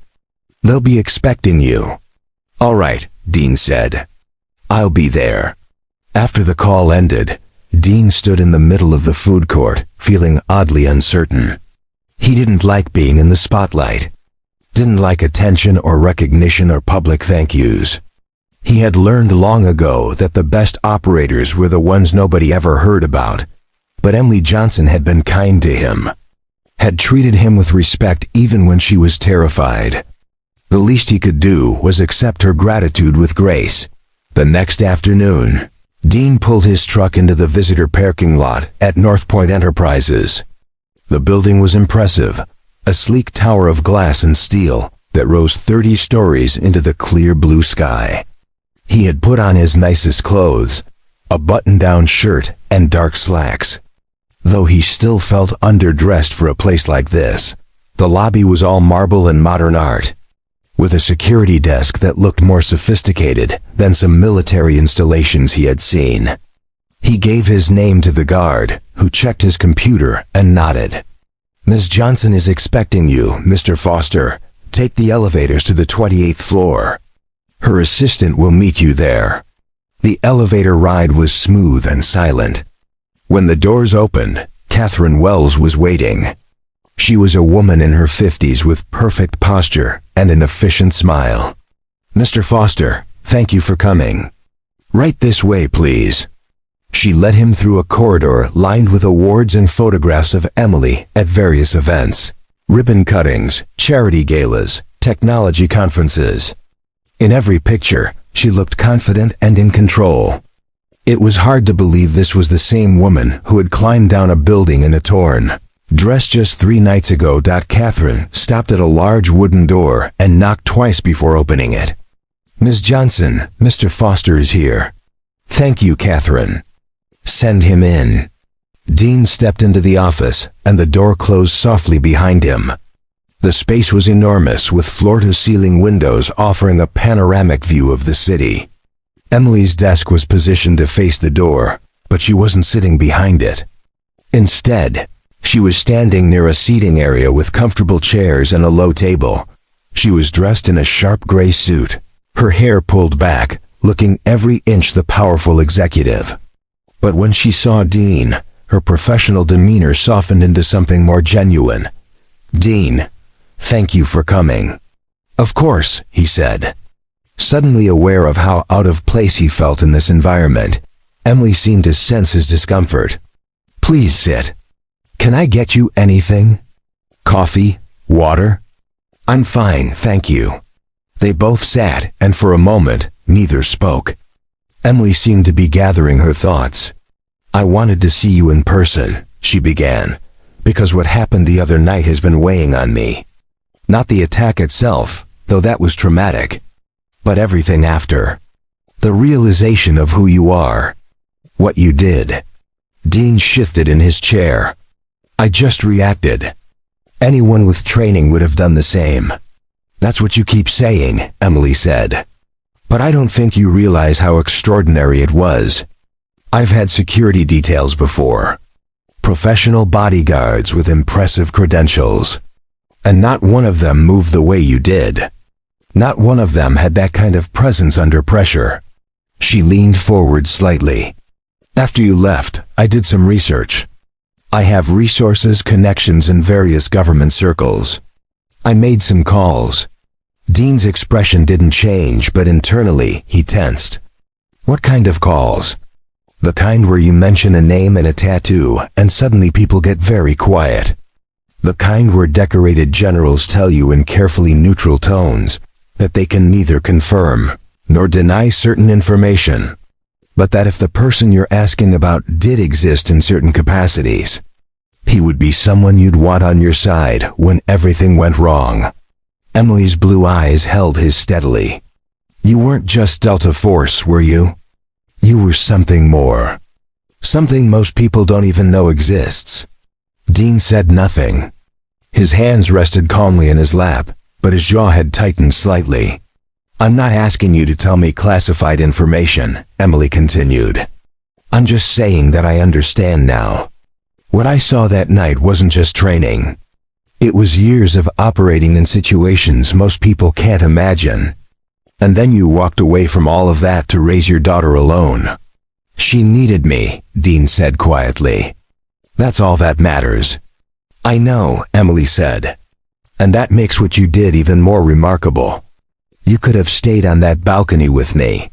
They'll be expecting you." "All right," Dean said. "I'll be there." After the call ended, Dean stood in the middle of the food court, feeling oddly uncertain. He didn't like being in the spotlight. Didn't like attention or recognition or public thank yous. He had learned long ago that the best operators were the ones nobody ever heard about. But Emily Johnson had been kind to him, had treated him with respect even when she was terrified. The least he could do was accept her gratitude with grace. The next afternoon, Dean pulled his truck into the visitor parking lot at North Point Enterprises. The building was impressive, a sleek tower of glass and steel that rose 30 stories into the clear blue sky. He had put on his nicest clothes, a button-down shirt and dark slacks. Though he still felt underdressed for a place like this, the lobby was all marble and modern art, with a security desk that looked more sophisticated than some military installations he had seen. He gave his name to the guard, who checked his computer and nodded. "Ms. Johnson is expecting you, Mr. Foster. Take the elevators to the 28th floor. Her assistant will meet you there." The elevator ride was smooth and silent. When the doors opened, Catherine Wells was waiting. She was a woman in her 50s with perfect posture and an efficient smile. "Mr. Foster, thank you for coming. Right this way, please." She led him through a corridor lined with awards and photographs of Emily at various events, ribbon cuttings, charity galas, technology conferences. In every picture, she looked confident and in control. It was hard to believe this was the same woman who had climbed down a building in a torn dress just 3 nights ago. Catherine stopped at a large wooden door and knocked twice before opening it. "Ms. Johnson, Mr. Foster is here." "Thank you, Catherine." "Send him in." Dean stepped into the office, and the door closed softly behind him. The space was enormous, with floor-to-ceiling windows offering a panoramic view of the city. Emily's desk was positioned to face the door, but she wasn't sitting behind it. Instead, she was standing near a seating area with comfortable chairs and a low table. She was dressed in a sharp gray suit, her hair pulled back, looking every inch the powerful executive. But when she saw Dean, her professional demeanor softened into something more genuine. "Dean, thank you for coming." "Of course," he said. Suddenly aware of how out of place he felt in this environment, Emily seemed to sense his discomfort. "Please sit. Can I get you anything? Coffee? Water?" "I'm fine, thank you." They both sat, and for a moment, neither spoke. Emily seemed to be gathering her thoughts. "I wanted to see you in person," she began, "because what happened the other night has been weighing on me. Not the attack itself, though that was traumatic, but everything after. The realization of who you are. What you did." Dean shifted in his chair. "I just reacted. Anyone with training would have done the same." "That's what you keep saying," Emily said. "But I don't think you realize how extraordinary it was. I've had security details before. Professional bodyguards with impressive credentials. And not one of them moved the way you did. Not one of them had that kind of presence under pressure." She leaned forward slightly. "After you left, I did some research. I have resources, connections in various government circles. I made some calls." Dean's expression didn't change, but internally, he tensed. "What kind of calls?" "The kind where you mention a name and a tattoo, and suddenly people get very quiet." The kind where decorated generals tell you in carefully neutral tones that they can neither confirm nor deny certain information, but that if the person you're asking about did exist in certain capacities, he would be someone you'd want on your side when everything went wrong. Emily's blue eyes held his steadily. You weren't just Delta Force, were you? You were something more. Something most people don't even know exists. Dean said nothing. His hands rested calmly in his lap, but his jaw had tightened slightly. I'm not asking you to tell me classified information, Emily continued. I'm just saying that I understand now. What I saw that night wasn't just training. It was years of operating in situations most people can't imagine. And then you walked away from all of that to raise your daughter alone. She needed me, Dean said quietly. That's all that matters. I know, Emily said. And that makes what you did even more remarkable. You could have stayed on that balcony with me.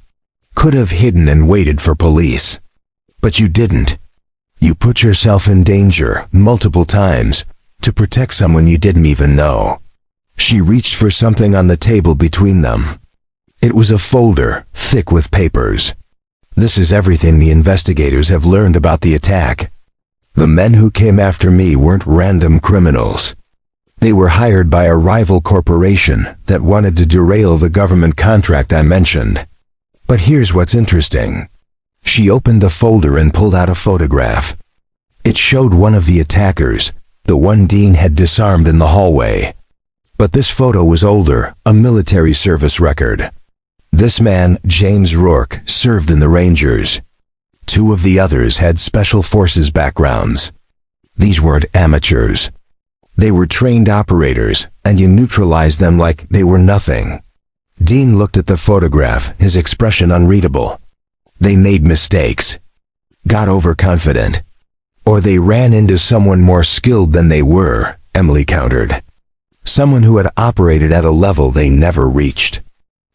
Could have hidden and waited for police. But you didn't. You put yourself in danger multiple times to protect someone you didn't even know. She reached for something on the table between them. It was a folder, thick with papers. This is everything the investigators have learned about the attack. The men who came after me weren't random criminals. They were hired by a rival corporation that wanted to derail the government contract I mentioned. But here's what's interesting. She opened the folder and pulled out a photograph. It showed one of the attackers, the one Dean had disarmed in the hallway. But this photo was older, a military service record. This man, James Rourke, served in the Rangers. Two of the others had special forces backgrounds. These weren't amateurs. They were trained operators, and you neutralized them like they were nothing. Dean looked at the photograph, his expression unreadable. They made mistakes, got overconfident, or they ran into someone more skilled than they were, Emily countered. Someone who had operated at a level they never reached.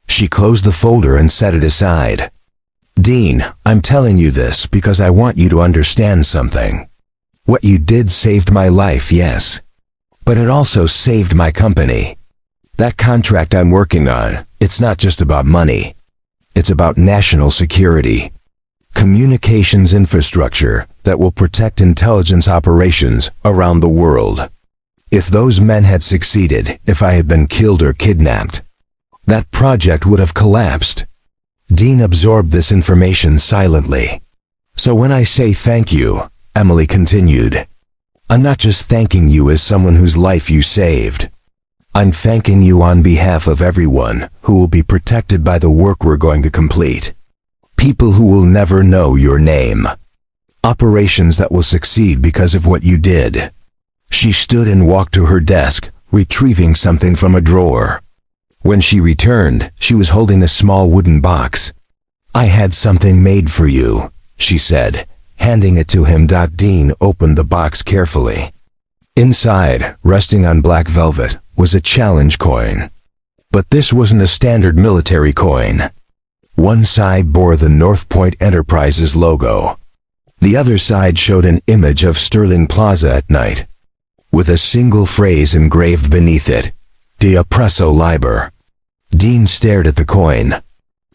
She closed the folder and set it aside. Dean, I'm telling you this because I want you to understand something. What you did saved my life, yes. But it also saved my company. That contract I'm working on, it's not just about money. It's about national security. Communications infrastructure that will protect intelligence operations around the world. If those men had succeeded, if I had been killed or kidnapped, that project would have collapsed. Dean absorbed this information silently. So when I say thank you, Emily continued, I'm not just thanking you as someone whose life you saved. I'm thanking you on behalf of everyone who will be protected by the work we're going to complete. People who will never know your name. Operations that will succeed because of what you did. She stood and walked to her desk, retrieving something from a drawer. When she returned, she was holding a small wooden box. I had something made for you, she said, handing it to him. Dean opened the box carefully. Inside, resting on black velvet, was a challenge coin. But this wasn't a standard military coin. One side bore the North Point Enterprises logo. The other side showed an image of Sterling Plaza at night, with a single phrase engraved beneath it, De Oppresso Liber. Dean stared at the coin,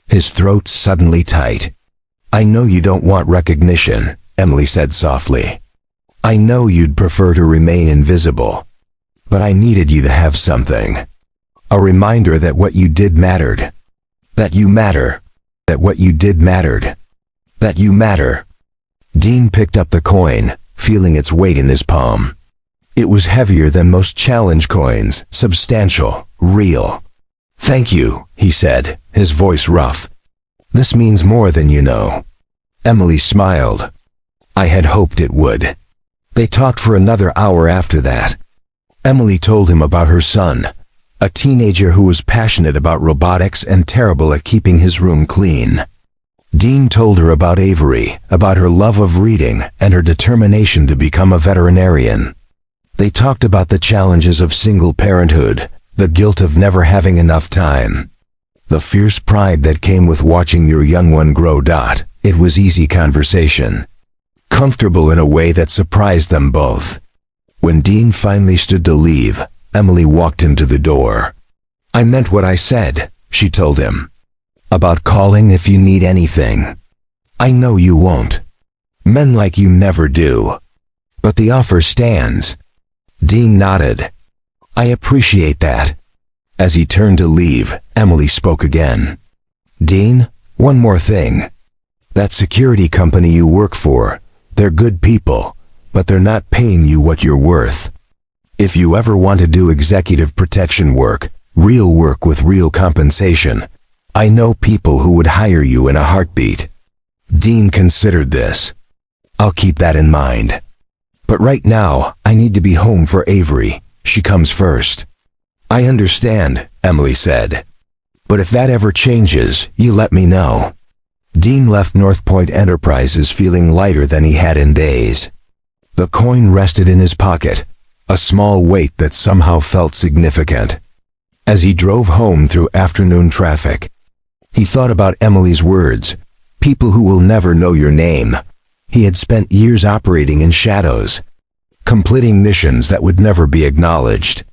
his throat suddenly tight. I know you don't want recognition, Emily said softly. I know you'd prefer to remain invisible. But I needed you to have something. A reminder that what you did mattered. That you matter. That what you did mattered. That you matter. Dean picked up the coin, feeling its weight in his palm. It was heavier than most challenge coins, substantial, real. Thank you, he said, his voice rough. This means more than you know. Emily smiled. I had hoped it would. They talked for another hour after that. Emily told him about her son, a teenager who was passionate about robotics and terrible at keeping his room clean. Dean told her about Avery, about her love of reading and her determination to become a veterinarian. They talked about the challenges of single parenthood, the guilt of never having enough time, the fierce pride that came with watching your young one grow. It was easy conversation, comfortable in a way that surprised them both. When Dean finally stood to leave, Emily walked him to the door. "I meant what I said," she told him. "About calling if you need anything. I know you won't. Men like you never do. But the offer stands." Dean nodded. "I appreciate that." As he turned to leave, Emily spoke again. "Dean, one more thing. That security company you work for, they're good people, but they're not paying you what you're worth. If you ever want to do executive protection work, real work with real compensation, I know people who would hire you in a heartbeat." Dean considered this. "I'll keep that in mind. But right now, I need to be home for Avery. She comes first." "I understand," Emily said. "But if that ever changes, you let me know." Dean left North Point Enterprises feeling lighter than he had in days. The coin rested in his pocket, a small weight that somehow felt significant. As he drove home through afternoon traffic, he thought about Emily's words, "People who will never know your name." He had spent years operating in shadows, completing missions that would never be acknowledged,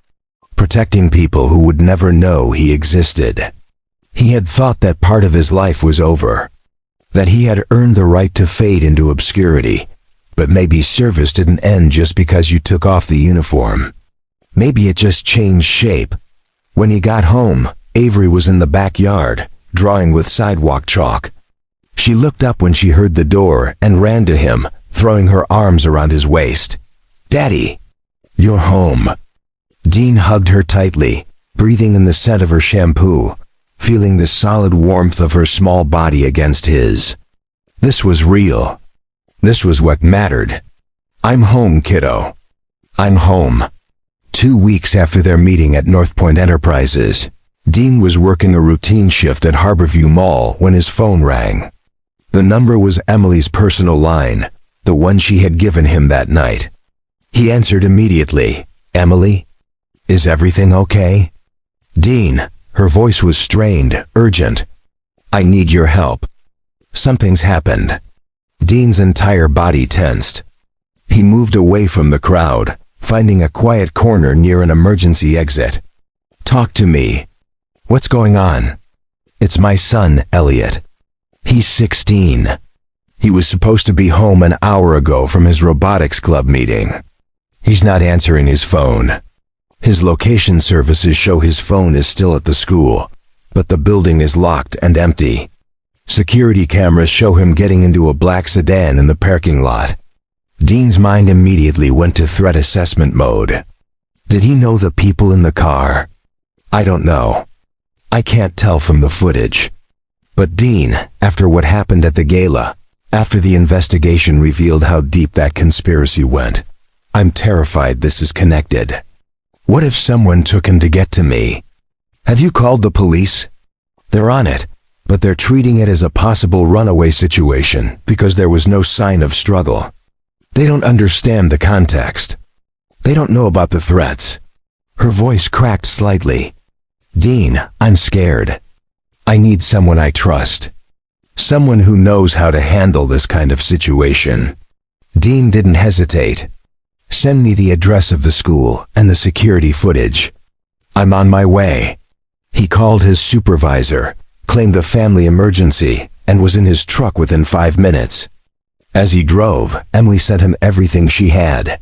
protecting people who would never know he existed. He had thought that part of his life was over, that he had earned the right to fade into obscurity. But maybe service didn't end just because you took off the uniform. Maybe it just changed shape. When he got home, Avery was in the backyard, drawing with sidewalk chalk. She looked up when she heard the door and ran to him, throwing her arms around his waist. "Daddy, you're home." Dean hugged her tightly, breathing in the scent of her shampoo, feeling the solid warmth of her small body against his. This was real. This was what mattered. "I'm home, kiddo. I'm home." 2 weeks after their meeting at North Point Enterprises, Dean was working a routine shift at Harborview Mall when his phone rang. The number was Emily's personal line, the one she had given him that night. He answered immediately. "Emily? Is everything okay?" "Dean," her voice was strained, urgent. "I need your help. Something's happened." Dean's entire body tensed. He moved away from the crowd, finding a quiet corner near an emergency exit. "Talk to me. What's going on?" "It's my son, Elliot. He's 16. He was supposed to be home an hour ago from his robotics club meeting. He's not answering his phone. His location services show his phone is still at the school, but the building is locked and empty. Security cameras show him getting into a black sedan in the parking lot." Dean's mind immediately went to threat assessment mode. Did he know the people in the car? "I don't know. I can't tell from the footage. But Dean, after what happened at the gala, after the investigation revealed how deep that conspiracy went, I'm terrified this is connected. What if someone took him to get to me?" "Have you called the police?" "They're on it, but they're treating it as a possible runaway situation because there was no sign of struggle. They don't understand the context. They don't know about the threats." Her voice cracked slightly. "Dean, I'm scared. I need someone I trust. Someone who knows how to handle this kind of situation." Dean didn't hesitate. "Send me the address of the school and the security footage. I'm on my way." He called his supervisor, claimed a family emergency, and was in his truck within 5 minutes. As he drove, Emily sent him everything she had.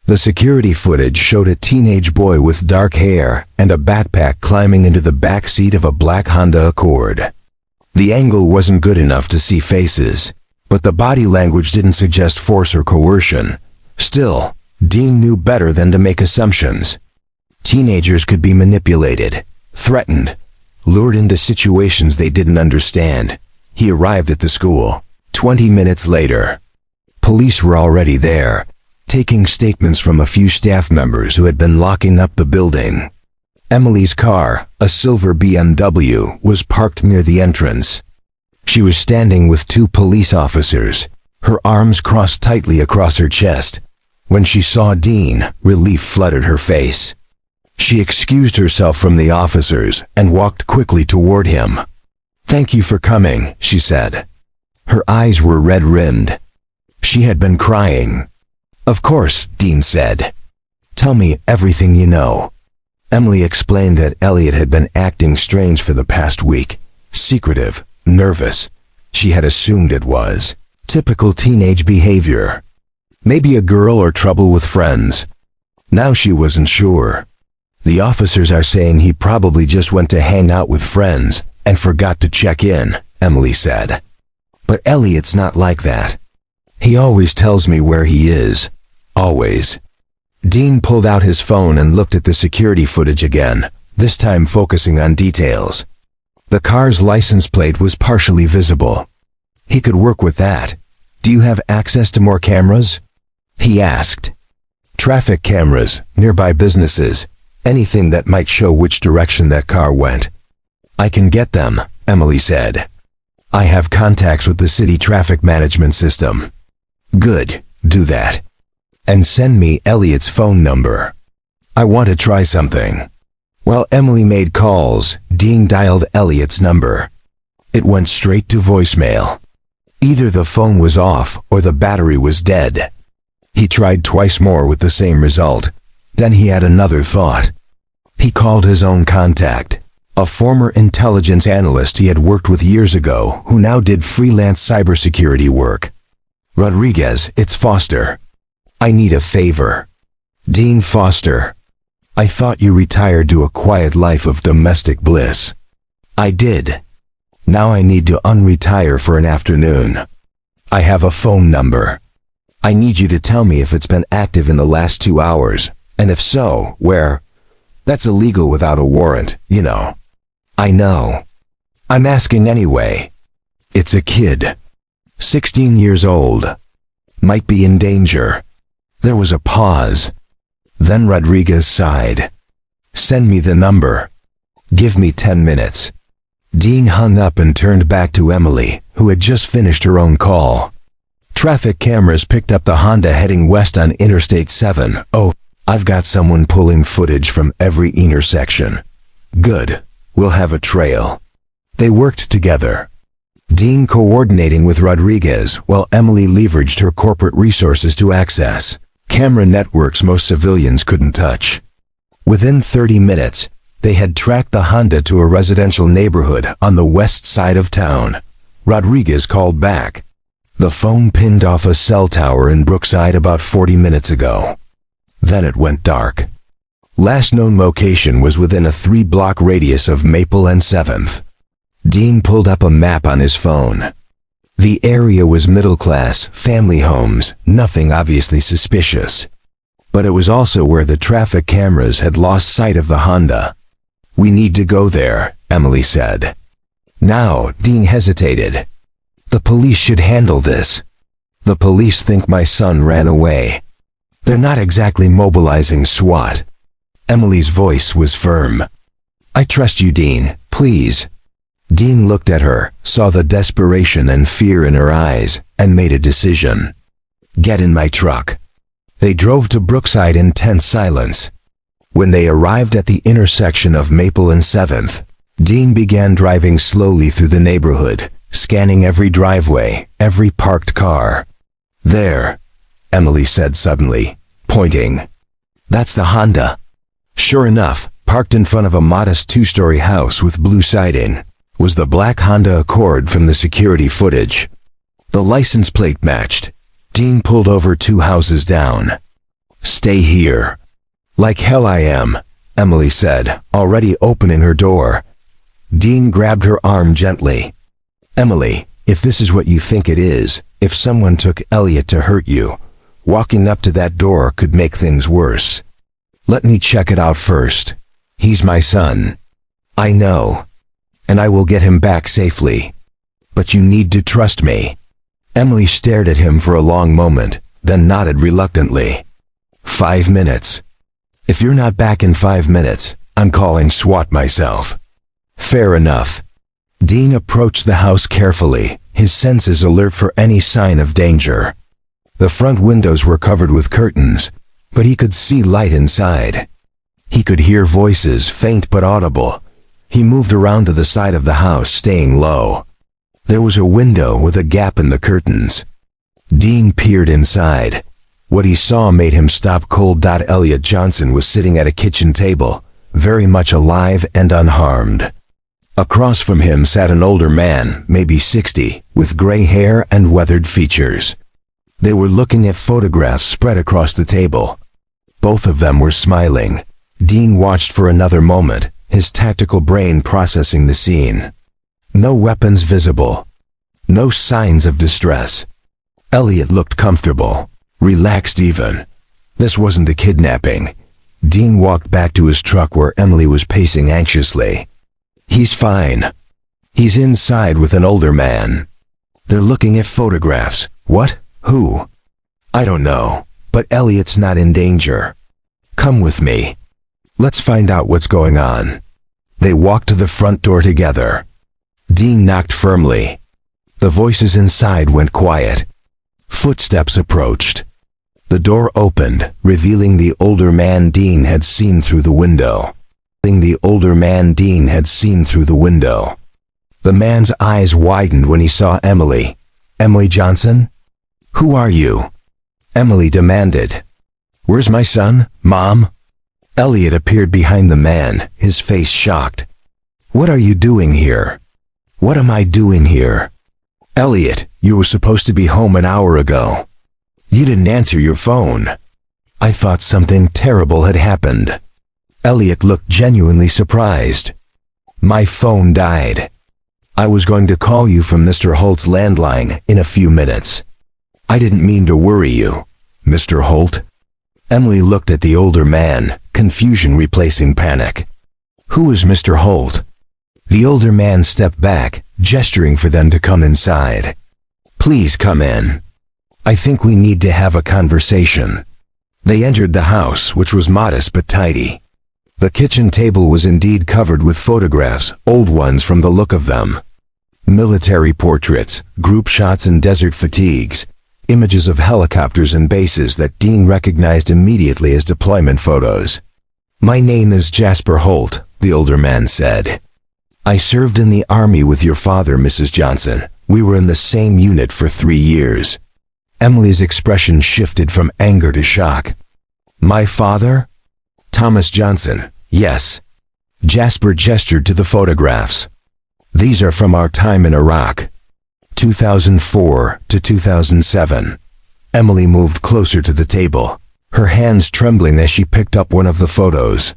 The security footage showed a teenage boy with dark hair and a backpack climbing into the back seat of a black Honda Accord. The angle wasn't good enough to see faces, but the body language didn't suggest force or coercion. Still, Dean knew better than to make assumptions. Teenagers could be manipulated, threatened, lured into situations they didn't understand. He arrived at the school. 20 minutes later, police were already there, taking statements from a few staff members who had been locking up the building. Emily's car, a silver BMW, was parked near the entrance. She was standing with 2 police officers, her arms crossed tightly across her chest. When she saw Dean, relief flooded her face. She excused herself from the officers and walked quickly toward him. "Thank you for coming," she said. Her eyes were red-rimmed. She had been crying. "Of course," Dean said. Tell me everything you know. Emily explained that Elliot had been acting strange for the past week. Secretive, nervous. She had assumed it was typical teenage behavior. Maybe a girl or trouble with friends. Now she wasn't sure. The officers are saying he probably just went to hang out with friends and forgot to check in, Emily said. But Elliot's not like that. He always tells me where he is. Always. Dean pulled out his phone and looked at the security footage again, this time focusing on details. The car's license plate was partially visible. He could work with that. Do you have access to more cameras? He asked. Traffic cameras, nearby businesses, anything that might show which direction that car went. I can get them, Emily said. I have contacts with the city traffic management system. Good, do that. And send me Elliot's phone number. I want to try something. While Emily made calls, Dean dialed Elliot's number. It went straight to voicemail. Either the phone was off or the battery was dead. He tried twice more with the same result. Then he had another thought. He called his own contact, a former intelligence analyst he had worked with years ago who now did freelance cybersecurity work. Rodriguez, it's Foster. I need a favor. Dean Foster. I thought you retired to a quiet life of domestic bliss. I did. Now I need to unretire for an afternoon. I have a phone number. I need you to tell me if it's been active in the last 2 hours, and if so, where. That's illegal without a warrant, you know. I know. I'm asking anyway. It's a kid. 16 years old. Might be in danger. There was a pause. Then Rodriguez sighed. Send me the number. Give me 10 minutes. Dean hung up and turned back to Emily, who had just finished her own call. Traffic cameras picked up the Honda heading west on Interstate 7. Oh, I've got someone pulling footage from every intersection. Good. We'll have a trail. They worked together. Dean coordinating with Rodriguez while Emily leveraged her corporate resources to access camera networks most civilians couldn't touch. Within 30 minutes, they had tracked the Honda to a residential neighborhood on the west side of town. Rodriguez called back. The phone pinned off a cell tower in Brookside about 40 minutes ago. Then it went dark. Last known location was within a 3-block radius of Maple and 7th. Dean pulled up a map on his phone. The area was middle-class, family homes, nothing obviously suspicious. But it was also where the traffic cameras had lost sight of the Honda. We need to go there, Emily said. Now, Dean hesitated. The police should handle this. The police think my son ran away. They're not exactly mobilizing SWAT. Emily's voice was firm. I trust you, Dean, please. Dean looked at her, saw the desperation and fear in her eyes, and made a decision. Get in my truck. They drove to Brookside in tense silence. When they arrived at the intersection of Maple and 7th, Dean began driving slowly through the neighborhood, scanning every driveway, every parked car. There, Emily said suddenly, pointing. That's the Honda. Sure enough, parked in front of a modest 2-story house with blue siding, was the black Honda Accord from the security footage. The license plate matched. Dean pulled over 2 houses down. Stay here. Like hell I am, Emily said, already opening her door. Dean grabbed her arm gently. Emily, if this is what you think it is, if someone took Elliot to hurt you, walking up to that door could make things worse. Let me check it out first. He's my son. I know. And I will get him back safely. But you need to trust me. Emily stared at him for a long moment, then nodded reluctantly. 5 minutes. If you're not back in 5 minutes, I'm calling SWAT myself. Fair enough. Dean approached the house carefully, his senses alert for any sign of danger. The front windows were covered with curtains, but he could see light inside. He could hear voices, faint but audible. He moved around to the side of the house, staying low. There was a window with a gap in the curtains. Dean peered inside. What he saw made him stop cold. Elliot Johnson was sitting at a kitchen table, very much alive and unharmed. Across from him sat an older man, maybe 60, with gray hair and weathered features. They were looking at photographs spread across the table. Both of them were smiling. Dean watched for another moment, his tactical brain processing the scene. No weapons visible. No signs of distress. Elliot looked comfortable, relaxed even. This wasn't a kidnapping. Dean walked back to his truck where Emily was pacing anxiously. He's fine. He's inside with an older man. They're looking at photographs. What? Who? I don't know, but Elliot's not in danger. Come with me. Let's find out what's going on. They walked to the front door together. Dean knocked firmly. The voices inside went quiet. Footsteps approached. The door opened, revealing the older man Dean had seen through the window. The man's eyes widened when he saw Emily. Emily Johnson? Who are you? Emily demanded. Where's my son, Mom? Elliot appeared behind the man, his face shocked. What are you doing here? What am I doing here? Elliot, you were supposed to be home an hour ago. You didn't answer your phone. I thought something terrible had happened. Elliot looked genuinely surprised. My phone died. I was going to call you from Mr. Holt's landline in a few minutes. I didn't mean to worry you, Mr. Holt. Emily looked at the older man, confusion replacing panic. Who is Mr. Holt? The older man stepped back, gesturing for them to come inside. Please come in. I think we need to have a conversation. They entered the house, which was modest but tidy. The kitchen table was indeed covered with photographs, old ones from the look of them. Military portraits, group shots and desert fatigues, images of helicopters and bases that Dean recognized immediately as deployment photos. My name is Jasper Holt, the older man said. I served in the Army with your father, Mrs. Johnson. We were in the same unit for 3 years. Emily's expression shifted from anger to shock. My father? Thomas Johnson, yes. Jasper gestured to the photographs. These are from our time in Iraq, 2004 to 2007. Emily moved closer to the table, her hands trembling as she picked up one of the photos.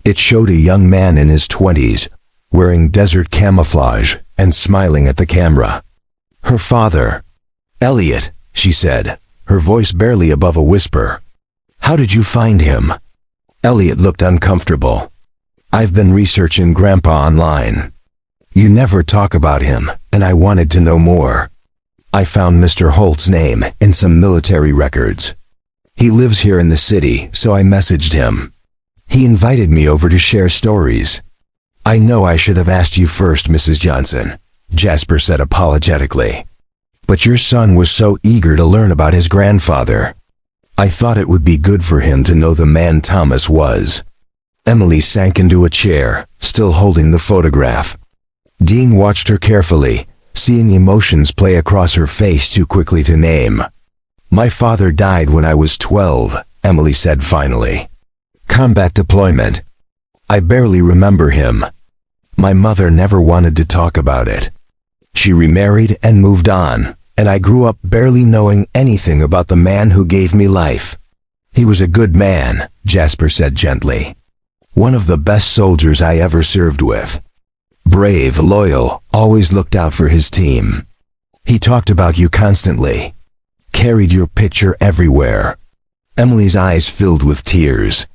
It showed a young man in his 20s, wearing desert camouflage and smiling at the camera. Her father. Elliot, she said, her voice barely above a whisper. How did you find him? Elliot looked uncomfortable. I've been researching Grandpa online. You never talk about him, and I wanted to know more. I found Mr. Holt's name in some military records. He lives here in the city, so I messaged him. He invited me over to share stories. I know I should have asked you first, Mrs. Johnson, Jasper said apologetically. But your son was so eager to learn about his grandfather. I thought it would be good for him to know the man Thomas was. Emily sank into a chair, still holding the photograph. Dean watched her carefully, seeing emotions play across her face too quickly to name. My father died when I was 12, Emily said finally. Combat deployment. I barely remember him. My mother never wanted to talk about it. She remarried and moved on, and I grew up barely knowing anything about the man who gave me life. He was a good man, Jasper said gently. One of the best soldiers I ever served with. Brave, loyal, always looked out for his team. He talked about you constantly. Carried your picture everywhere. Emily's eyes filled with tears.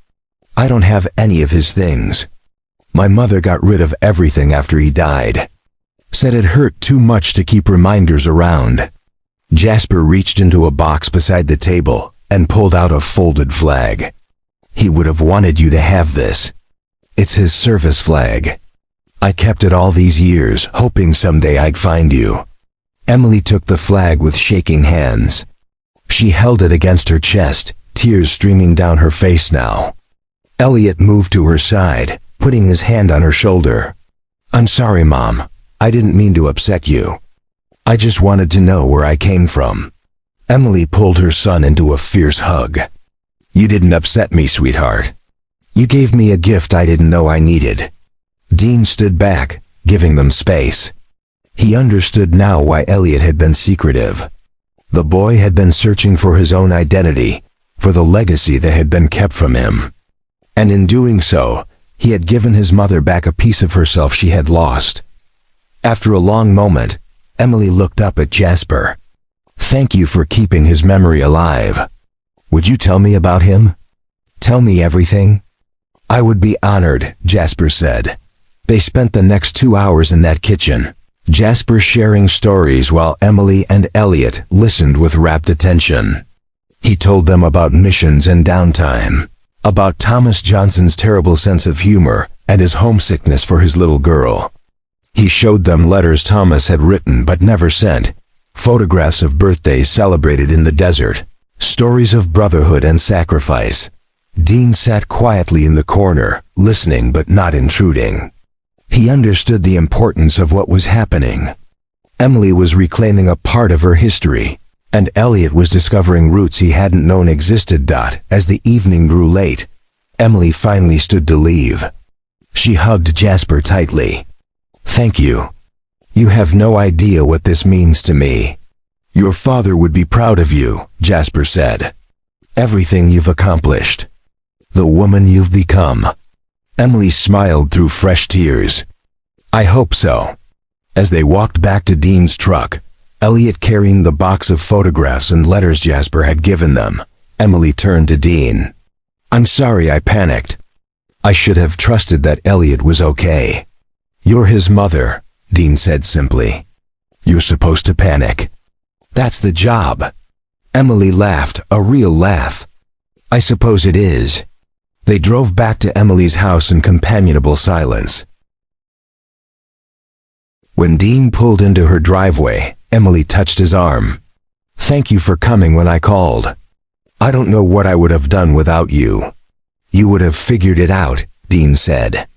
I don't have any of his things. My mother got rid of everything after he died. Said it hurt too much to keep reminders around. Jasper reached into a box beside the table and pulled out a folded flag. He would have wanted you to have this. It's his service flag. I kept it all these years, hoping someday I'd find you. Emily took the flag with shaking hands. She held it against her chest, tears streaming down her face now. Elliot moved to her side, putting his hand on her shoulder. I'm sorry, Mom. I didn't mean to upset you. I just wanted to know where I came from. Emily pulled her son into a fierce hug. "You didn't upset me, sweetheart. You gave me a gift I didn't know I needed." Dean stood back, giving them space. He understood now why Elliot had been secretive. The boy had been searching for his own identity, for the legacy that had been kept from him. And in doing so, he had given his mother back a piece of herself she had lost. After a long moment, Emily looked up at Jasper. "Thank you for keeping his memory alive. Would you tell me about him? Tell me everything?" "I would be honored," Jasper said. They spent the next 2 hours in that kitchen, Jasper sharing stories while Emily and Elliot listened with rapt attention. He told them about missions and downtime, about Thomas Johnson's terrible sense of humor and his homesickness for his little girl. He showed them letters Thomas had written but never sent, photographs of birthdays celebrated in the desert, stories of brotherhood and sacrifice. Dean sat quietly in the corner, listening but not intruding. He understood the importance of what was happening. Emily was reclaiming a part of her history, and Elliot was discovering roots he hadn't known existed. As the evening grew late, Emily finally stood to leave. She hugged Jasper tightly. "Thank you. You have no idea what this means to me." "Your father would be proud of you," Jasper said. "Everything you've accomplished. The woman you've become." Emily smiled through fresh tears. "I hope so." As they walked back to Dean's truck, Elliot carrying the box of photographs and letters Jasper had given them, Emily turned to Dean. "I'm sorry I panicked. I should have trusted that Elliot was okay." "You're his mother," Dean said simply. "You're supposed to panic. That's the job." Emily laughed, a real laugh. "I suppose it is." They drove back to Emily's house in companionable silence. When Dean pulled into her driveway, Emily touched his arm. "Thank you for coming when I called. I don't know what I would have done without you." "You would have figured it out," Dean said.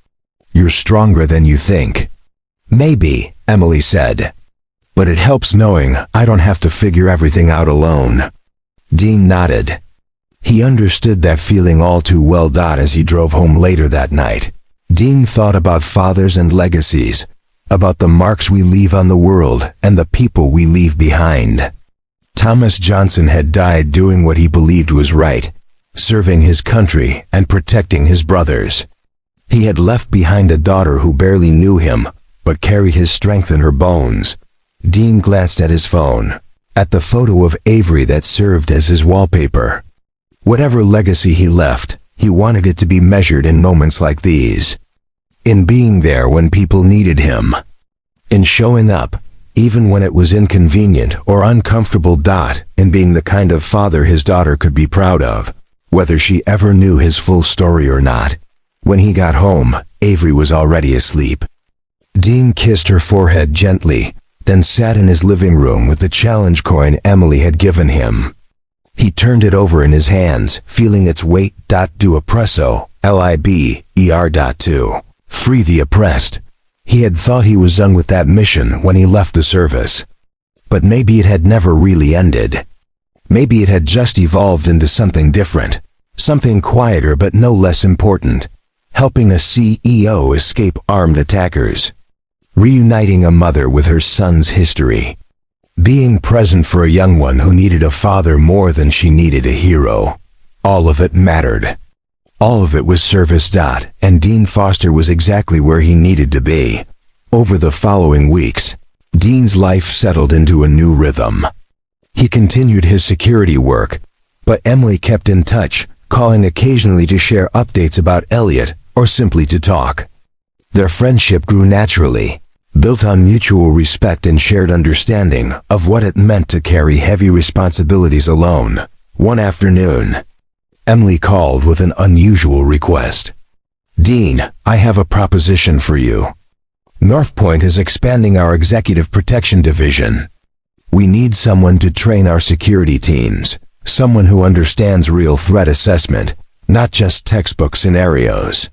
"You're stronger than you think." "Maybe," Emily said. "But it helps knowing I don't have to figure everything out alone." Dean nodded. He understood that feeling all too well. As he drove home later that night, Dean thought about fathers and legacies, about the marks we leave on the world and the people we leave behind. Thomas Johnson had died doing what he believed was right, serving his country and protecting his brothers. He had left behind a daughter who barely knew him, but carried his strength in her bones. Dean glanced at his phone, at the photo of Avery that served as his wallpaper. Whatever legacy he left, he wanted it to be measured in moments like these. In being there when people needed him. In showing up, even when it was inconvenient or uncomfortable. In being the kind of father his daughter could be proud of, whether she ever knew his full story or not. When he got home, Avery was already asleep. Dean kissed her forehead gently, then sat in his living room with the challenge coin Emily had given him. He turned it over in his hands, feeling its weight. Do oppresso, LIBER. Free the oppressed. He had thought he was done with that mission when he left the service. But maybe it had never really ended. Maybe it had just evolved into something different, something quieter but no less important, helping a CEO escape armed attackers, reuniting a mother with her son's history, being present for a young one who needed a father more than she needed a hero. All of it mattered. All of it was service. And Dean Foster was exactly where he needed to be. Over the following weeks, Dean's life settled into a new rhythm. He continued his security work, but Emily kept in touch, calling occasionally to share updates about Elliot or simply to talk. Their friendship grew naturally, built on mutual respect and shared understanding of what it meant to carry heavy responsibilities alone. One afternoon, Emily called with an unusual request. "Dean, I have a proposition for you. Northpoint is expanding our executive protection division. We need someone to train our security teams, someone who understands real threat assessment, not just textbook scenarios.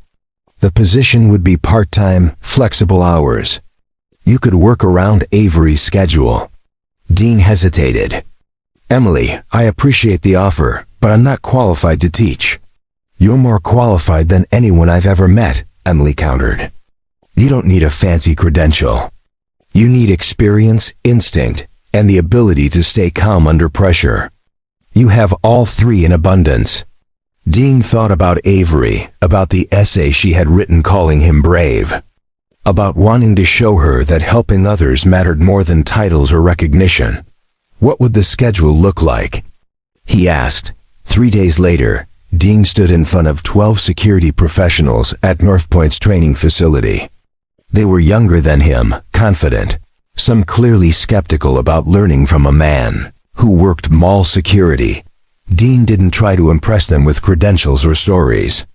The position would be part-time, flexible hours. You could work around Avery's schedule." Dean hesitated. "Emily, I appreciate the offer, but I'm not qualified to teach." "You're more qualified than anyone I've ever met," Emily countered. "You don't need a fancy credential. You need experience, instinct, and the ability to stay calm under pressure. You have all three in abundance." Dean thought about Avery, about the essay she had written calling him brave, about wanting to show her that helping others mattered more than titles or recognition. What would the schedule look like? He asked. 3 days later, Dean stood in front of 12 security professionals at North Point's training facility. They were younger than him, confident, some clearly skeptical about learning from a man who worked mall security. Dean didn't try to impress them with credentials or stories.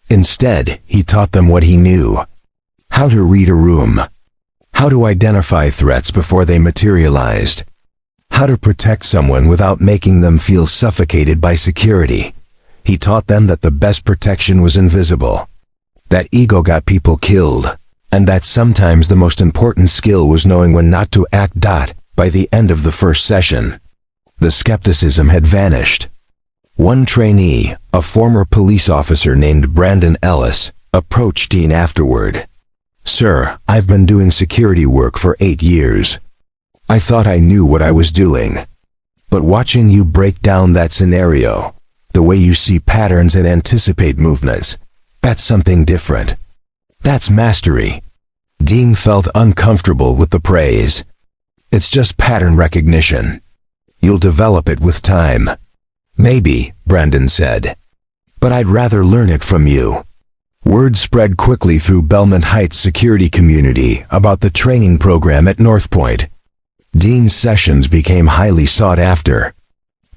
Instead, he taught them what he knew: how to read a room, how to identify threats before they materialized, how to protect someone without making them feel suffocated by security. He taught them that the best protection was invisible, that ego got people killed, and that sometimes the most important skill was knowing when not to act. By the end of the first session, the skepticism had vanished. One trainee, a former police officer named Brandon Ellis, approached Dean afterward. "Sir, I've been doing security work for 8 years. I thought I knew what I was doing. But watching you break down that scenario, the way you see patterns and anticipate movements, that's something different. That's mastery." Dean felt uncomfortable with the praise. "It's just pattern recognition. You'll develop it with time." "Maybe," Brandon said. "But I'd rather learn it from you." Word spread quickly through Belmont Heights security community about the training program at North Point. Dean's sessions became highly sought after,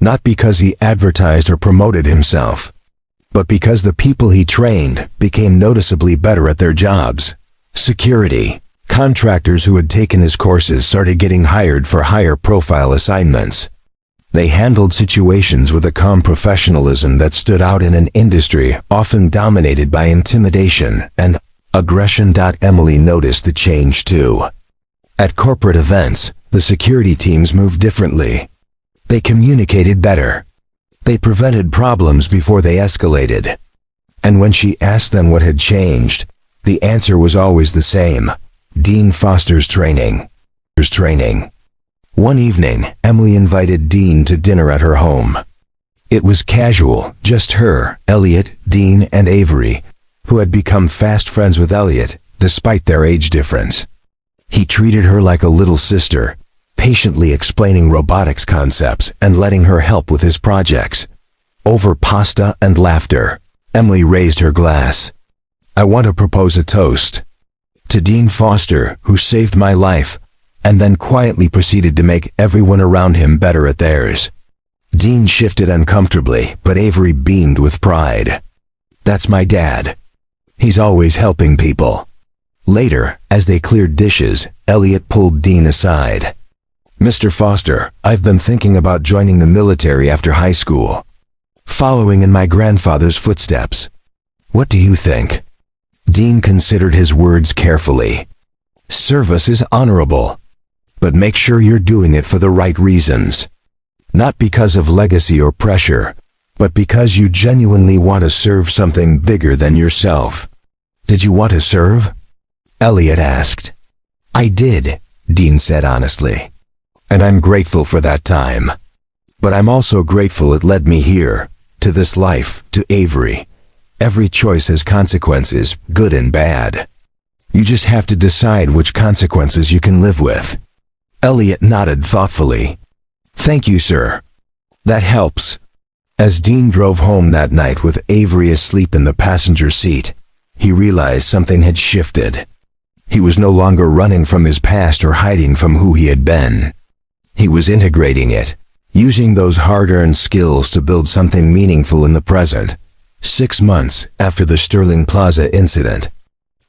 not because he advertised or promoted himself, but because the people he trained became noticeably better at their jobs. Security contractors who had taken his courses started getting hired for higher profile assignments. They handled situations with a calm professionalism that stood out in an industry often dominated by intimidation and aggression. Emily noticed the change too. At corporate events, the security teams moved differently. They communicated better. They prevented problems before they escalated. And when she asked them what had changed, the answer was always the same: Dean Foster's training. One evening, Emily invited Dean to dinner at her home. It was casual, just her, Elliot, Dean, and Avery, who had become fast friends with Elliot, despite their age difference. He treated her like a little sister, patiently explaining robotics concepts and letting her help with his projects. Over pasta and laughter, Emily raised her glass. "I want to propose a toast to Dean Foster, who saved my life," and then quietly proceeded to make everyone around him better at theirs. Dean shifted uncomfortably, but Avery beamed with pride. "That's my dad. He's always helping people." Later, as they cleared dishes, Elliot pulled Dean aside. "Mr. Foster, I've been thinking about joining the military after high school, following in my grandfather's footsteps. What do you think?" Dean considered his words carefully. "Service is honorable, but make sure you're doing it for the right reasons. Not because of legacy or pressure, but because you genuinely want to serve something bigger than yourself." "Did you want to serve?" Elliot asked. "I did," Dean said honestly. "And I'm grateful for that time. But I'm also grateful it led me here, to this life, to Avery. Every choice has consequences, good and bad. You just have to decide which consequences you can live with." Elliot nodded thoughtfully. "Thank you, sir. That helps." As Dean drove home that night with Avery asleep in the passenger seat, he realized something had shifted. He was no longer running from his past or hiding from who he had been. He was integrating it, using those hard-earned skills to build something meaningful in the present. 6 months after the Sterling Plaza incident,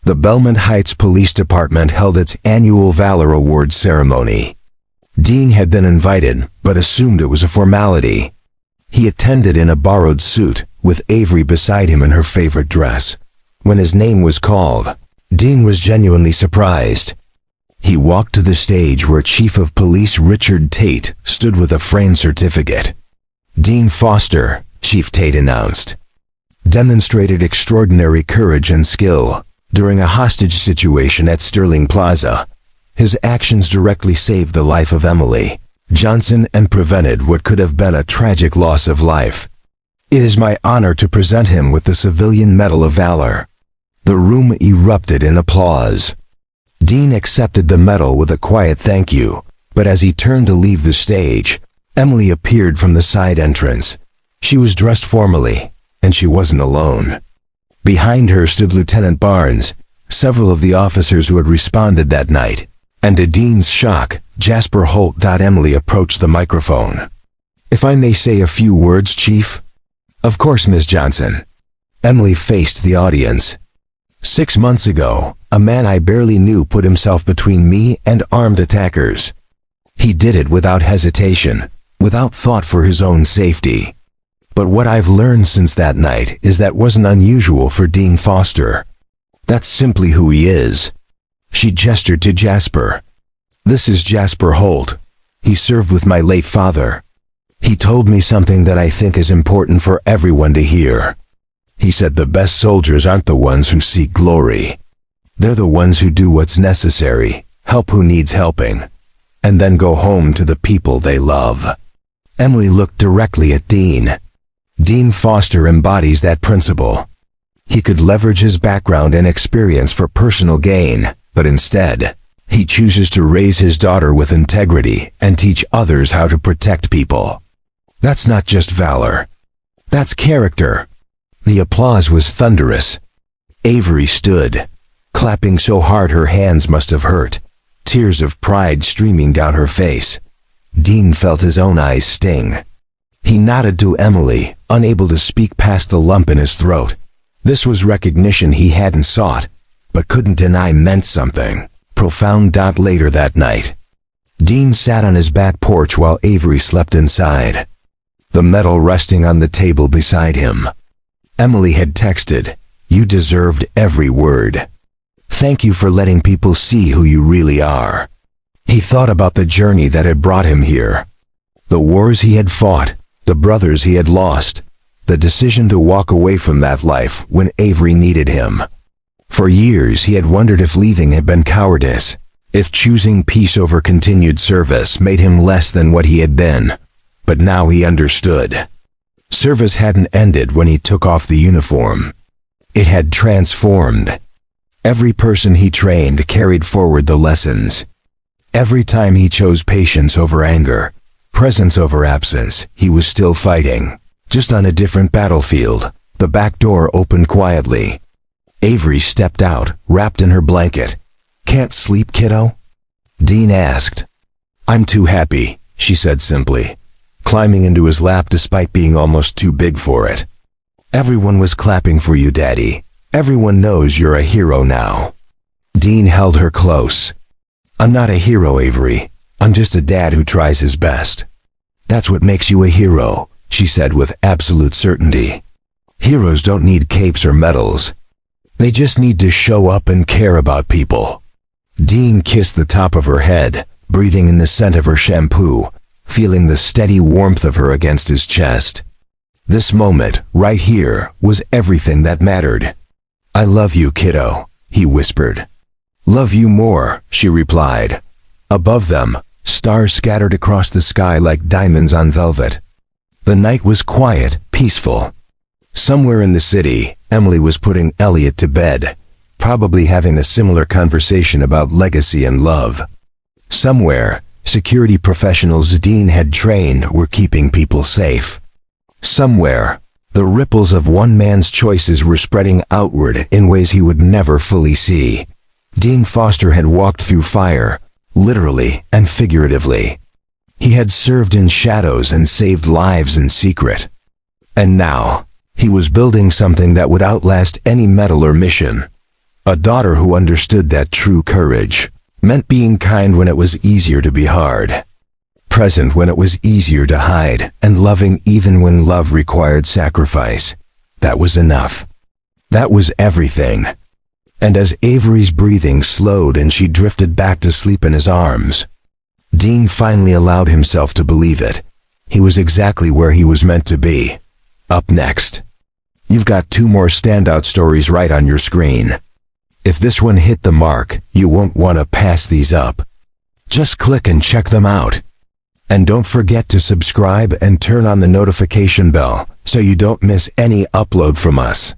the Belmont Heights Police Department held its annual Valor Awards ceremony. Dean had been invited, but assumed it was a formality. He attended in a borrowed suit, with Avery beside him in her favorite dress. When his name was called, Dean was genuinely surprised. He walked to the stage where Chief of Police Richard Tate stood with a framed certificate. Dean Foster, Chief Tate announced, demonstrated extraordinary courage and skill during a hostage situation at Sterling Plaza. His actions directly saved the life of Emily Johnson and prevented what could have been a tragic loss of life. It is my honor to present him with the Civilian Medal of Valor. The room erupted in applause. Dean accepted the medal with a quiet thank you, but as he turned to leave the stage, Emily appeared from the side entrance. She was dressed formally, and she wasn't alone. Behind her stood Lieutenant Barnes, several of the officers who had responded that night, and to Dean's shock, Jasper Holt. Emily approached the microphone. "If I may say a few words, Chief?" "Of course, Ms. Johnson." Emily faced the audience. 6 months ago, a man I barely knew put himself between me and armed attackers. He did it without hesitation, without thought for his own safety. But what I've learned since that night is that wasn't unusual for Dean Foster. That's simply who he is. She gestured to Jasper. "This is Jasper Holt. He served with my late father. He told me something that I think is important for everyone to hear. He said the best soldiers aren't the ones who seek glory. They're the ones who do what's necessary, help who needs helping, and then go home to the people they love." Emily looked directly at Dean. Dean Foster embodies that principle. He could leverage his background and experience for personal gain, but instead, he chooses to raise his daughter with integrity and teach others how to protect people. That's not just valor. That's character. The applause was thunderous. Avery stood, clapping so hard her hands must have hurt, tears of pride streaming down her face. Dean felt his own eyes sting. He nodded to Emily, unable to speak past the lump in his throat. This was recognition he hadn't sought, but couldn't deny meant something profound. Later that night, Dean sat on his back porch while Avery slept inside, the medal resting on the table beside him. Emily had texted, "You deserved every word. Thank you for letting people see who you really are." He thought about the journey that had brought him here. The wars he had fought, the brothers he had lost, the decision to walk away from that life when Avery needed him. For years he had wondered if leaving had been cowardice, if choosing peace over continued service made him less than what he had been. But now he understood. Service hadn't ended when he took off the uniform. It had transformed. Every person he trained carried forward the lessons. Every time he chose patience over anger, presence over absence, he was still fighting, just on a different battlefield. The back door opened quietly. Avery stepped out, wrapped in her blanket. "Can't sleep, kiddo?" Dean asked. "I'm too happy," she said simply, climbing into his lap despite being almost too big for it. "Everyone was clapping for you, Daddy. Everyone knows you're a hero now." Dean held her close. "I'm not a hero, Avery. I'm just a dad who tries his best." "That's what makes you a hero," she said with absolute certainty. "Heroes don't need capes or medals. They just need to show up and care about people." Dean kissed the top of her head, breathing in the scent of her shampoo, feeling the steady warmth of her against his chest. This moment, right here, was everything that mattered. "I love you, kiddo," he whispered. "Love you more," she replied. Above them, stars scattered across the sky like diamonds on velvet. The night was quiet, peaceful. Somewhere in the city, Emily was putting Elliot to bed, probably having a similar conversation about legacy and love. Somewhere, security professionals Dean had trained were keeping people safe. Somewhere, the ripples of one man's choices were spreading outward in ways he would never fully see. Dean Foster had walked through fire, literally and figuratively. He had served in shadows and saved lives in secret. And now, he was building something that would outlast any medal or mission. A daughter who understood that true courage meant being kind when it was easier to be hard, present when it was easier to hide, and loving even when love required sacrifice. That was enough. That was everything. And as Avery's breathing slowed and she drifted back to sleep in his arms, Dean finally allowed himself to believe it. He was exactly where he was meant to be. Up next, you've got 2 more standout stories right on your screen. If this one hit the mark, you won't want to pass these up. Just click and check them out. And don't forget to subscribe and turn on the notification bell so you don't miss any upload from us.